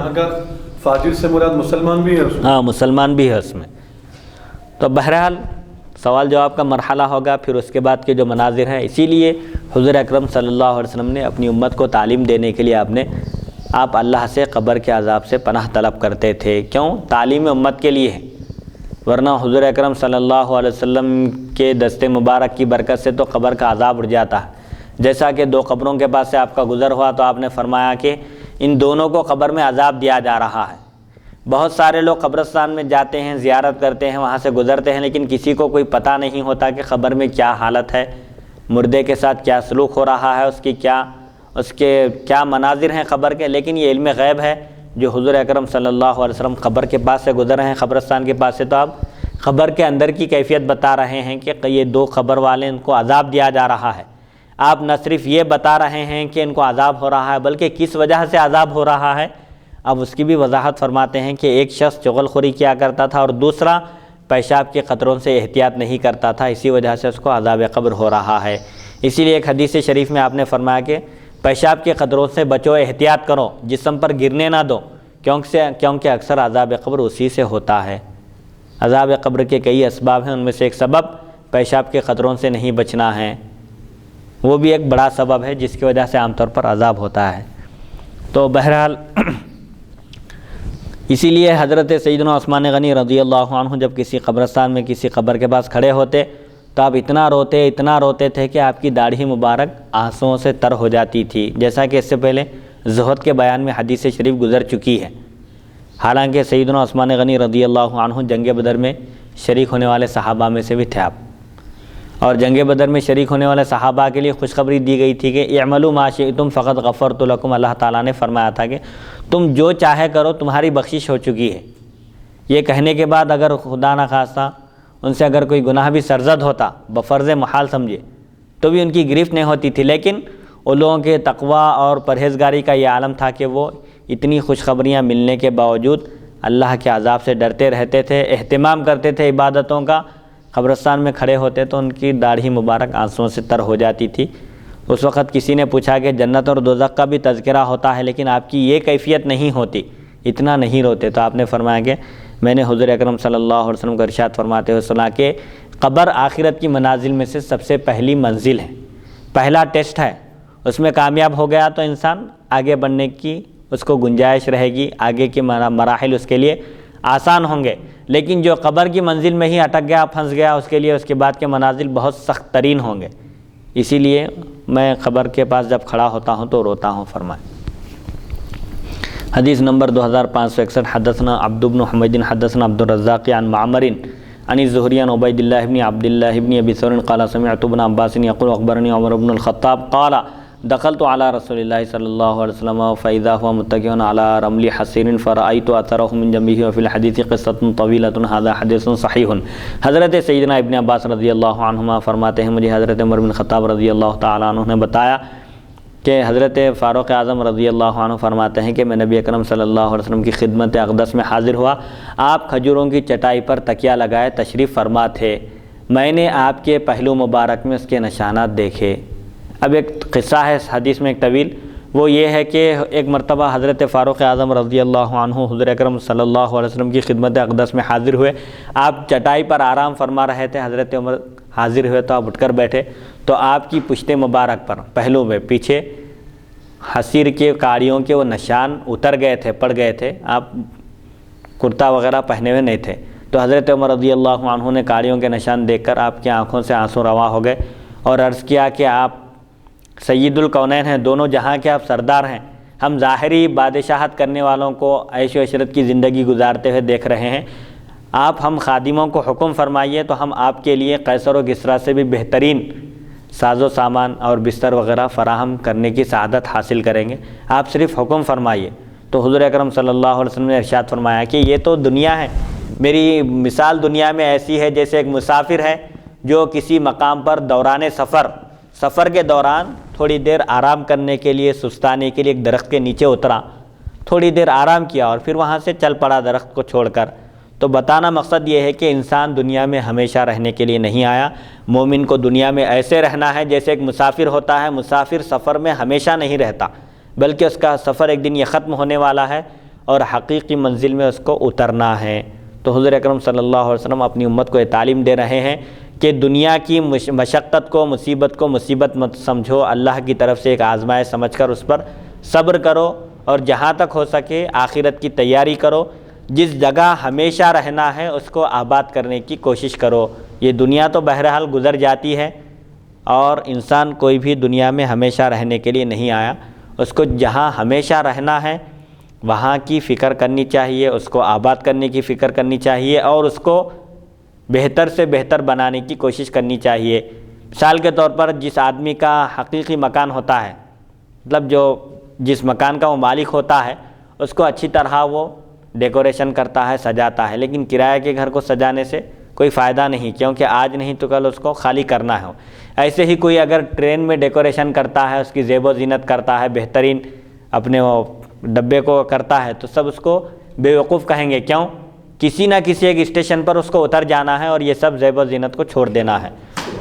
فاجر سے مراد مسلمان بھی ہے، ہاں مسلمان بھی ہے اس میں۔ تو بہرحال سوال جواب کا مرحلہ ہوگا، پھر اس کے بعد کے جو مناظر ہیں۔ اسی لیے حضور اکرم صلی اللہ علیہ وسلم نے اپنی امت کو تعلیم دینے کے لیے آپ اللہ سے قبر کے عذاب سے پناہ طلب کرتے تھے۔ کیوں؟ تعلیم امت کے لیے ہے، ورنہ حضور اکرم صلی اللہ علیہ وسلم کے دست مبارک کی برکت سے تو قبر کا عذاب اٹھ جاتا ہے۔ جیسا کہ 2 قبروں کے پاس سے آپ کا گزر ہوا تو آپ نے فرمایا کہ ان دونوں کو قبر میں عذاب دیا جا رہا ہے۔ بہت سارے لوگ قبرستان میں جاتے ہیں، زیارت کرتے ہیں، وہاں سے گزرتے ہیں، لیکن کسی کو کوئی پتہ نہیں ہوتا کہ قبر میں کیا حالت ہے، مردے کے ساتھ کیا سلوک ہو رہا ہے، اس کے کیا مناظر ہیں قبر کے۔ لیکن یہ علم غیب ہے جو حضور اکرم صلی اللہ علیہ وسلم قبر کے پاس سے گزر رہے ہیں، قبرستان کے پاس سے، تو آپ قبر کے اندر کی کیفیت بتا رہے ہیں کہ یہ 2 قبر والے ان کو عذاب دیا جا رہا ہے۔ آپ نہ صرف یہ بتا رہے ہیں کہ ان کو عذاب ہو رہا ہے بلکہ کس وجہ سے عذاب ہو رہا ہے، اب اس کی بھی وضاحت فرماتے ہیں کہ ایک شخص چغل خوری کیا کرتا تھا اور دوسرا پیشاب کے قطروں سے احتیاط نہیں کرتا تھا، اسی وجہ سے اس کو عذاب قبر ہو رہا ہے۔ اسی لیے ایک حدیث شریف میں آپ نے فرمایا کہ پیشاب کے قطروں سے بچو، احتیاط کرو، جسم پر گرنے نہ دو، کیونکہ اکثر عذاب قبر اسی سے ہوتا ہے۔ عذاب قبر کے کئی اسباب ہیں، ان میں سے ایک سبب پیشاب کے قطروں سے نہیں بچنا ہے، وہ بھی ایک بڑا سبب ہے جس کی وجہ سے عام طور پر عذاب ہوتا ہے۔ تو بہرحال اسی لیے حضرت سیدنا عثمان غنی رضی اللہ عنہ جب کسی قبرستان میں کسی قبر کے پاس کھڑے ہوتے تو آپ اتنا روتے تھے کہ آپ کی داڑھی مبارک آنسوؤں سے تر ہو جاتی تھی، جیسا کہ اس سے پہلے زہد کے بیان میں حدیث شریف گزر چکی ہے۔ حالانکہ سیدنا عثمان غنی رضی اللہ عنہ جنگ بدر میں شریک ہونے والے صحابہ میں سے بھی تھے آپ، اور جنگ بدر میں شریک ہونے والے صحابہ کے لیے خوشخبری دی گئی تھی کہ اعملوا ما شئتم فقد غفرت لکم، اللہ تعالیٰ نے فرمایا تھا کہ تم جو چاہے کرو، تمہاری بخشش ہو چکی ہے۔ یہ کہنے کے بعد اگر خدا نہ خواستہ ان سے اگر کوئی گناہ بھی سرزد ہوتا، بفرض محال سمجھے، تو بھی ان کی گرفت نہیں ہوتی تھی، لیکن ان لوگوں کے تقویٰ اور پرہیزگاری کا یہ عالم تھا کہ وہ اتنی خوشخبریاں ملنے کے باوجود اللہ کے عذاب سے ڈرتے رہتے تھے، اہتمام کرتے تھے عبادتوں کا۔ قبرستان میں کھڑے ہوتے تو ان کی داڑھی مبارک آنسوؤں سے تر ہو جاتی تھی۔ اس وقت کسی نے پوچھا کہ جنت اور دوزخ کا بھی تذکرہ ہوتا ہے لیکن آپ کی یہ کیفیت نہیں ہوتی، اتنا نہیں روتے، تو آپ نے فرمایا کہ میں نے حضور اکرم صلی اللہ علیہ وسلم کو ارشاد فرماتے ہوئے سنا کہ قبر آخرت کی منازل میں سے سب سے پہلی منزل ہے، پہلا ٹیسٹ ہے، اس میں کامیاب ہو گیا تو انسان آگے بڑھنے کی اس کو گنجائش رہے گی، آگے کے مراحل اس کے لیے آسان ہوں گے، لیکن جو قبر کی منزل میں ہی اٹک گیا، پھنس گیا، اس کے لیے اس کے بعد کے منازل بہت سخت ترین ہوں گے۔ اسی لیے میں قبر کے پاس جب کھڑا ہوتا ہوں تو روتا ہوں، فرمائے۔ حدیث نمبر 2561، حدثنا عبد بن حمید حدثنا عبد الرزاق عن معمر عن الزهري عن عبید اللہ بن عبد اللہ بن ابی ثور قال سمعت ابن عباس يقول اخبرني عمر بن الخطاب قال دخلت على رسول الله صلی اللہ علیہ وسلم فاذا هو متكئ على رمل حصير فرأيت اثره من جنبه وفي الحديث قصة طويلة هذا حدیث صحیح۔ حضرت سیدنا ابن عباس رضی اللہ عنہما فرماتے ہیں مجھے حضرت عمر بن خطاب رضی اللہ تعالیٰ عنہ نے بتایا کہ حضرت فاروق اعظم رضی اللہ عنہ فرماتے ہیں کہ میں نبی اکرم صلی اللہ علیہ وسلم کی خدمت اقدس میں حاضر ہوا، آپ کھجوروں کی چٹائی پر تکیہ لگائے تشریف فرما تھے، میں نے آپ کے پہلو مبارک میں اس کے نشانات دیکھے۔ اب ایک قصہ ہے اس حدیث میں ایک طویل، وہ یہ ہے کہ ایک مرتبہ حضرت فاروق اعظم رضی اللہ عنہ حضور اکرم صلی اللہ علیہ وسلم کی خدمت اقدس میں حاضر ہوئے. آپ چٹائی پر آرام فرما رہے تھے. حضرت عمر حاضر ہوئے تو آپ اٹھ کر بیٹھے تو آپ کی پشت مبارک پر پہلو میں پیچھے حصیر کے کاڑیوں کے وہ نشان اتر گئے تھے, پڑ گئے تھے. آپ کرتا وغیرہ پہنے ہوئے نہیں تھے. تو حضرت عمر رضی اللہ عنہ نے کاڑیوں کے نشان دیکھ کر آپ کی آنکھوں سے آنسو رواں ہو گئے اور عرض کیا کہ آپ سید الکونین ہیں, دونوں جہاں کے آپ سردار ہیں. ہم ظاہری بادشاہت کرنے والوں کو عیش و عشرت کی زندگی گزارتے ہوئے دیکھ رہے ہیں. آپ ہم خادموں کو حکم فرمائیے تو ہم آپ کے لیے قیصر و کسریٰ سے بھی بہترین ساز و سامان اور بستر وغیرہ فراہم کرنے کی سعادت حاصل کریں گے. آپ صرف حکم فرمائیے. تو حضور اکرم صلی اللہ علیہ وسلم نے ارشاد فرمایا کہ یہ تو دنیا ہے, میری مثال دنیا میں ایسی ہے جیسے ایک مسافر ہے جو کسی مقام پر دوران سفر کے دوران تھوڑی دیر آرام کرنے کے لیے, سستانے کے لیے ایک درخت کے نیچے اترا, تھوڑی دیر آرام کیا اور پھر وہاں سے چل پڑا درخت کو چھوڑ کر. تو بتانا مقصد یہ ہے کہ انسان دنیا میں ہمیشہ رہنے کے لیے نہیں آیا. مومن کو دنیا میں ایسے رہنا ہے جیسے ایک مسافر ہوتا ہے. مسافر سفر میں ہمیشہ نہیں رہتا بلکہ اس کا سفر ایک دن یہ ختم ہونے والا ہے اور حقیقی منزل میں اس کو اترنا ہے. تو حضور اکرم صلی اللہ علیہ وسلم اپنی امت کو یہ تعلیم دے رہے ہیں کہ دنیا کی مشقت کو, مصیبت کو مصیبت مت سمجھو, اللہ کی طرف سے ایک آزمائش سمجھ کر اس پر صبر کرو اور جہاں تک ہو سکے آخرت کی تیاری کرو. جس جگہ ہمیشہ رہنا ہے اس کو آباد کرنے کی کوشش کرو. یہ دنیا تو بہرحال گزر جاتی ہے اور انسان کوئی بھی دنیا میں ہمیشہ رہنے کے لیے نہیں آیا. اس کو جہاں ہمیشہ رہنا ہے وہاں کی فکر کرنی چاہیے, اس کو آباد کرنے کی فکر کرنی چاہیے اور اس کو بہتر سے بہتر بنانے کی کوشش کرنی چاہیے. مثال کے طور پر جس آدمی کا حقیقی مکان ہوتا ہے, مطلب جو جس مکان کا وہ مالک ہوتا ہے, اس کو اچھی طرح وہ ڈیکوریشن کرتا ہے, سجاتا ہے, لیکن کرائے کے گھر کو سجانے سے کوئی فائدہ نہیں کیونکہ آج نہیں تو کل اس کو خالی کرنا ہے. ایسے ہی کوئی اگر ٹرین میں ڈیکوریشن کرتا ہے, اس کی زیب و زینت کرتا ہے, بہترین اپنے وہ ڈبے کو کرتا ہے, تو سب اس کو بیوقوف کہیں گے. کیوں؟ کسی نہ کسی ایک اسٹیشن پر اس کو اتر جانا ہے اور یہ سب زیب و زینت کو چھوڑ دینا ہے.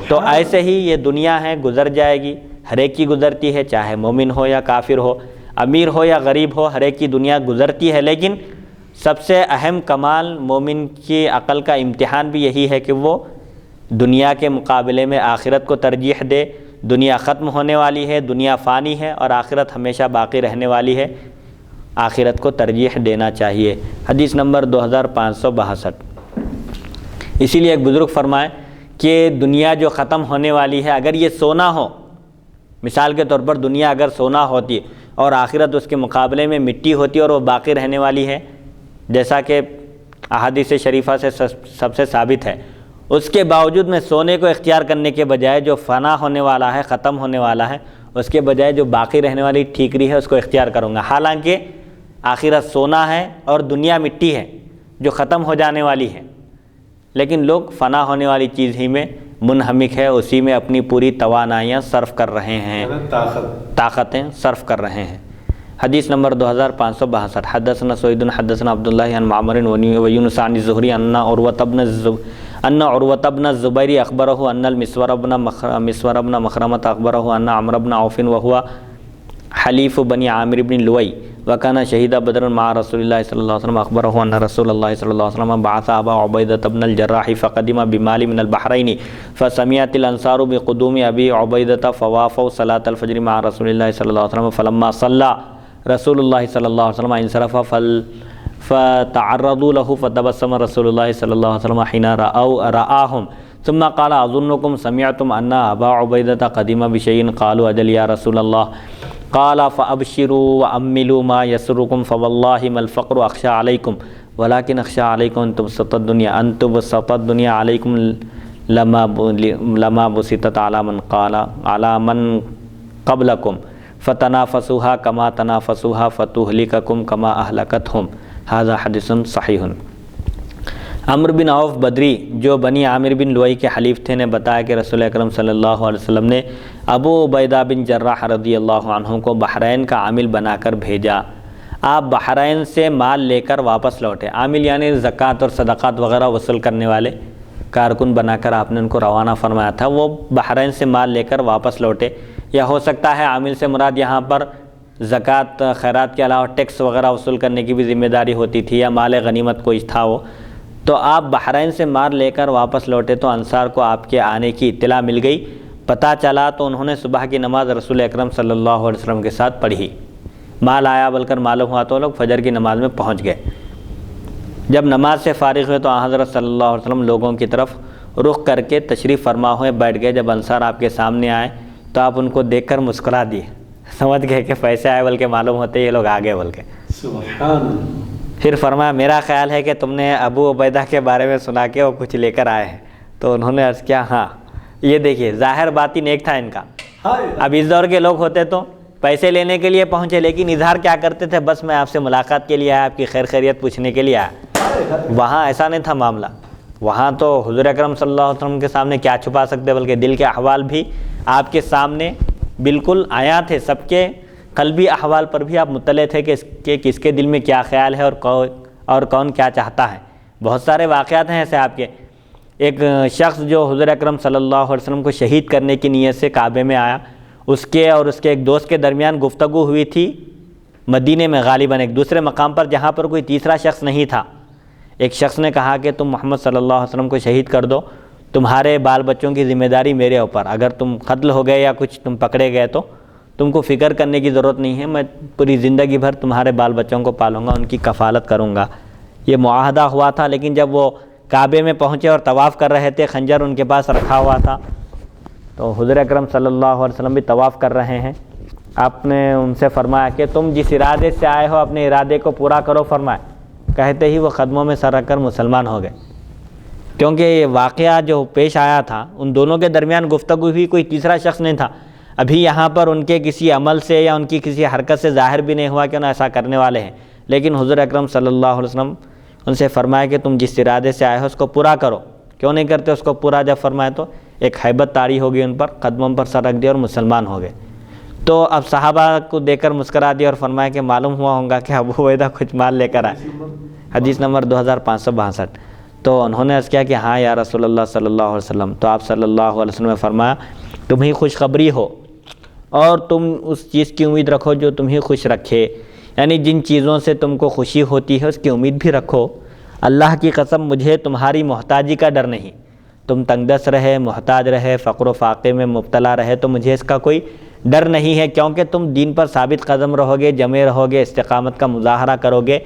تو ایسے ہی یہ دنیا ہے, گزر جائے گی, ہر ایک کی گزرتی ہے, چاہے مومن ہو یا کافر ہو, امیر ہو یا غریب ہو, ہر ایک کی دنیا گزرتی ہے. لیکن سب سے اہم کمال مومن کی عقل کا امتحان بھی یہی ہے کہ وہ دنیا کے مقابلے میں آخرت کو ترجیح دے. دنیا ختم ہونے والی ہے, دنیا فانی ہے اور آخرت ہمیشہ باقی رہنے والی ہے. آخرت کو ترجیح دینا چاہیے. حدیث نمبر 2562. اسی لیے ایک بزرگ فرمائے کہ دنیا جو ختم ہونے والی ہے, اگر یہ سونا ہو, مثال کے طور پر دنیا اگر سونا ہوتی اور آخرت اس کے مقابلے میں مٹی ہوتی اور وہ باقی رہنے والی ہے, جیسا کہ احادیث شریفہ سے سب سے ثابت ہے, اس کے باوجود میں سونے کو اختیار کرنے کے بجائے جو فنا ہونے والا ہے, ختم ہونے والا ہے, اس کے بجائے جو باقی رہنے والی ٹھیکری ہے اس کو اختیار کروں گا. حالانکہ آخرت سونا ہے اور دنیا مٹی ہے جو ختم ہو جانے والی ہے, لیکن لوگ فنا ہونے والی چیز ہی میں منہمک ہے, اسی میں اپنی پوری توانائیاں صرف کر رہے ہیں, طاقتیں صرف کر رہے ہیں. حدیث نمبر 2562. حدثنا سوید حدثنا عبداللہ عن معمر ویونس عن الزہری ان عروة بن الزبیر اخبرہ ان المسور بن مخرمۃ اخبرہ ان عمرو بن عوف وهو حلیف بنی عامر بن لوئی وكان شہید بدر مع رسول اللہ صلی اللہ علیہ وسلم اخبرہ ان رسول اللہ صلی اللہ علیہ وسلم بعث ابا عبیدۃ بن الجراح فقدم بمال من البحرین فسمعت الانصار بقدوم ابی عبیدۃ فوافوا صلاة الفجر مع رسول اللہ صلی اللہ علیہ وسلم فلما صلى رسول اللہ صلی اللہ علیہ وسلم انصرف فتعرضوا له فتبسم رسول اللہ صلی اللہ علیہ وسلم حين رآهم ثم قال اظنكم سمعتم ان ابا عبیدۃ قدم بشيء قالوا اجل یا رسول اللہ قال فابشروا واملوا ما يسركم فوالله ما الفقر اخشى عليكم ولكن اخشى عليكم ان تبسط الدنيا عليكم لما بسطت على من قبلكم فتنافسوها كما تنافسوها فتهلككم كما اهلكتهم. هذا حدیث صحیح. عمرو بن عوف بدری جو بنی عامر بن لوئی کے حلیف تھے نے بتایا کہ رسول اکرم صلی اللہ علیہ وسلم نے ابو عبیدہ بن جراح رضی اللہ عنہ کو بحرین کا عامل بنا کر بھیجا. آپ بحرین سے مال لے کر واپس لوٹے. عامل یعنی زکوٰۃ اور صدقات وغیرہ وصول کرنے والے کارکن بنا کر آپ نے ان کو روانہ فرمایا تھا. وہ بحرین سے مال لے کر واپس لوٹے, یا ہو سکتا ہے عامل سے مراد یہاں پر زکوٰۃ خیرات کے علاوہ ٹیکس وغیرہ وصول کرنے کی بھی ذمہ داری ہوتی تھی، یا مال غنیمت کوئی تھا وہ، تو آپ بحرین سے مال لے کر واپس لوٹے تو انصار کو آپ کے آنے کی اطلاع مل گئی، پتہ چلا تو انہوں نے صبح کی نماز رسول اکرم صلی اللہ علیہ وسلم کے ساتھ پڑھی، مال آیا بول کر معلوم ہوا تو لوگ فجر کی نماز میں پہنچ گئے۔ جب نماز سے فارغ ہوئے تو حضرت صلی اللہ علیہ وسلم لوگوں کی طرف رخ کر کے تشریف فرما ہوئے بیٹھ گئے۔ جب انصار آپ کے سامنے آئے تو آپ ان کو دیکھ کر مسکرا دیے، سمجھ گئے کہ پیسے آئے بلکہ معلوم ہوتے یہ لوگ آگے بول کے۔ سبحان۔ پھر فرمایا میرا خیال ہے کہ تم نے ابو عبیدہ کے بارے میں سنا کہ وہ کچھ لے کر آئے ہیں، تو انہوں نے عرض کیا ہاں۔ یہ دیکھیے ظاہر باطن ایک تھا ان کا۔ اب اس دور کے لوگ ہوتے تو پیسے لینے کے لیے پہنچے، لیکن اظہار کیا کرتے تھے، بس میں آپ سے ملاقات کے لیے آیا، آپ کی خیر خیریت پوچھنے کے لیے آیا۔ وہاں ایسا نہیں تھا معاملہ، وہاں تو حضور اکرم صلی اللہ علیہ وسلم کے سامنے کیا چھپا سکتے، بلکہ دل کے احوال بھی آپ کے سامنے بالکل آیا تھے، سب کے قلبی احوال پر بھی آپ مطلع تھے کہ کس کے دل میں کیا خیال ہے اور کون کیا چاہتا ہے۔ بہت سارے واقعات ہیں ایسے آپ کے۔ ایک شخص جو حضور اکرم صلی اللہ علیہ وسلم کو شہید کرنے کی نیت سے کعبے میں آیا، اس کے اور اس کے ایک دوست کے درمیان گفتگو ہوئی تھی مدینے میں، غالباً ایک دوسرے مقام پر جہاں پر کوئی تیسرا شخص نہیں تھا۔ ایک شخص نے کہا کہ تم محمد صلی اللہ علیہ وسلم کو شہید کر دو، تمہارے بال بچوں کی ذمہ داری میرے اوپر، اگر تم قتل ہو گئے یا کچھ تم پکڑے گئے تو تم کو فکر کرنے کی ضرورت نہیں ہے، میں پوری زندگی بھر تمہارے بال بچوں کو پالوں گا، ان کی کفالت کروں گا۔ یہ معاہدہ ہوا تھا، لیکن جب وہ کعبے میں پہنچے اور طواف کر رہے تھے، خنجر ان کے پاس رکھا ہوا تھا، تو حضور اکرم صلی اللہ علیہ وسلم بھی طواف کر رہے ہیں۔ آپ نے ان سے فرمایا کہ تم جس ارادے سے آئے ہو اپنے ارادے کو پورا کرو، فرمایا۔ کہتے ہی وہ قدموں میں سر رکھ کر مسلمان ہو گئے، کیونکہ یہ واقعہ جو پیش آیا تھا ان دونوں کے درمیان گفتگو ہوئی، کوئی تیسرا شخص نہیں تھا۔ ابھی یہاں پر ان کے کسی عمل سے یا ان کی کسی حرکت سے ظاہر بھی نہیں ہوا کہ انہیں ایسا کرنے والے ہیں، لیکن حضور اکرم صلی اللہ علیہ وسلم ان سے فرمایا کہ تم جس ارادے سے آئے ہو اس کو پورا کرو۔ کیوں نہیں کرتے اس کو پورا؟ جب فرمائے تو ایک ہیبت طاری ہو گئی ان پر، قدموں پر سر رکھ دیا اور مسلمان ہو گئے۔ تو اب صحابہ کو دیکھ کر مسکرا دیا اور فرمایا کہ معلوم ہوا ہوگا کہ ابو عبیدہ کچھ مال لے کر آئے۔ حدیث نمبر 2562۔ تو انہوں نے عرض کیا کہ ہاں یا رسول اللہ صلی اللہ علیہ وسلم۔ تو آپ صلی اللہ علیہ وسلم نے فرمایا تمہیں خوشخبری ہو اور تم اس چیز کی امید رکھو جو تمہیں خوش رکھے، یعنی جن چیزوں سے تم کو خوشی ہوتی ہے اس کی امید بھی رکھو۔ اللہ کی قسم مجھے تمہاری محتاجی کا ڈر نہیں، تم تنگ دست رہے، محتاج رہے، فقر و فاقے میں مبتلا رہے تو مجھے اس کا کوئی ڈر نہیں ہے، کیونکہ تم دین پر ثابت قدم رہو گے، جمے رہو گے، استقامت کا مظاہرہ کرو گے،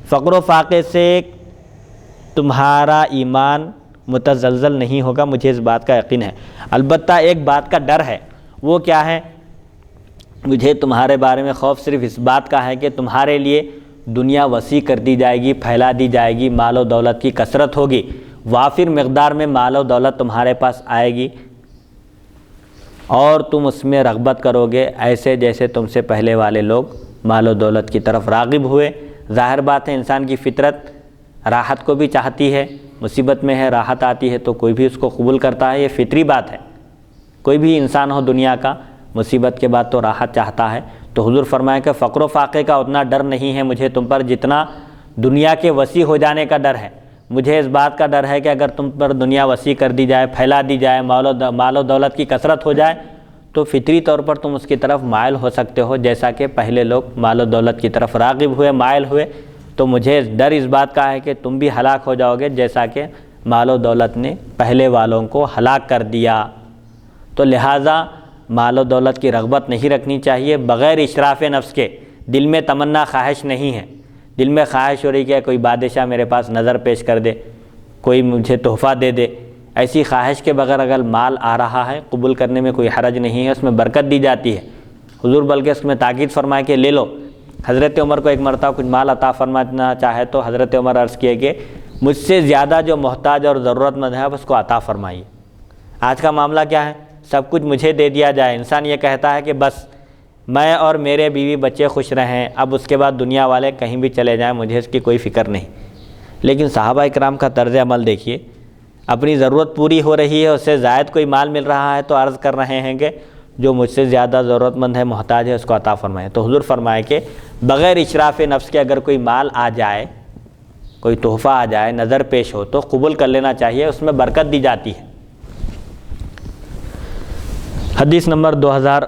فقر و فاقے سے تمہارا ایمان متزلزل نہیں ہوگا، مجھے اس بات کا یقین ہے۔ البتہ ایک بات کا ڈر ہے، وہ کیا ہے؟ مجھے تمہارے بارے میں خوف صرف اس بات کا ہے کہ تمہارے لیے دنیا وسیع کر دی جائے گی، پھیلا دی جائے گی، مال و دولت کی کثرت ہوگی، وافر مقدار میں مال و دولت تمہارے پاس آئے گی اور تم اس میں رغبت کرو گے ایسے جیسے تم سے پہلے والے لوگ مال و دولت کی طرف راغب ہوئے۔ ظاہر بات ہے انسان کی فطرت راحت کو بھی چاہتی ہے، مصیبت میں ہے راحت آتی ہے تو کوئی بھی اس کو قبول کرتا ہے، یہ فطری بات ہے، کوئی بھی انسان ہو دنیا کا مصیبت کے بعد تو راحت چاہتا ہے۔ تو حضور فرمایا کہ فقر و فاقے کا اتنا ڈر نہیں ہے مجھے تم پر جتنا دنیا کے وسیع ہو جانے کا ڈر ہے۔ مجھے اس بات کا ڈر ہے کہ اگر تم پر دنیا وسیع کر دی جائے، پھیلا دی جائے، مال و دولت کی کثرت ہو جائے تو فطری طور پر تم اس کی طرف مائل ہو سکتے ہو، جیسا کہ پہلے لوگ مال و دولت کی طرف راغب ہوئے، مائل ہوئے۔ تو مجھے ڈر اس بات کا ہے کہ تم بھی ہلاک ہو جاؤ گے جیسا کہ مال و دولت نے پہلے والوں کو ہلاک کر دیا۔ تو لہٰذا مال و دولت کی رغبت نہیں رکھنی چاہیے بغیر اشراف نفس کے۔ دل میں تمنا خواہش نہیں ہے، دل میں خواہش ہو رہی کہ کوئی بادشاہ میرے پاس نظر پیش کر دے، کوئی مجھے تحفہ دے دے، ایسی خواہش کے بغیر اگر مال آ رہا ہے قبول کرنے میں کوئی حرج نہیں ہے، اس میں برکت دی جاتی ہے۔ حضور بلکہ اس میں تاکید فرمائے کہ لے لو۔ حضرت عمر کو ایک مرتبہ کچھ مال عطا فرمانا چاہے تو حضرت عمر عرض کیے کہ مجھ سے زیادہ جو محتاج اور ضرورت مند ہے آپ اس کو عطا فرمائیے۔ آج کا معاملہ کیا ہے؟ سب کچھ مجھے دے دیا جائے، انسان یہ کہتا ہے کہ بس میں اور میرے بیوی بچے خوش رہیں، اب اس کے بعد دنیا والے کہیں بھی چلے جائیں مجھے اس کی کوئی فکر نہیں۔ لیکن صحابہ اکرام کا طرز عمل دیکھیے، اپنی ضرورت پوری ہو رہی ہے، اس سے زائد کوئی مال مل رہا ہے تو عرض کر رہے ہیں کہ جو مجھ سے زیادہ ضرورت مند ہے، محتاج ہے، اس کو عطا فرمائے۔ تو حضور فرمائے کہ بغیر اشراف نفس کے اگر کوئی مال آ جائے، کوئی تحفہ آ جائے، نظر پیش ہو تو قبول کر لینا چاہیے، اس میں برکت دی جاتی ہے۔ حدیث نمبر 2000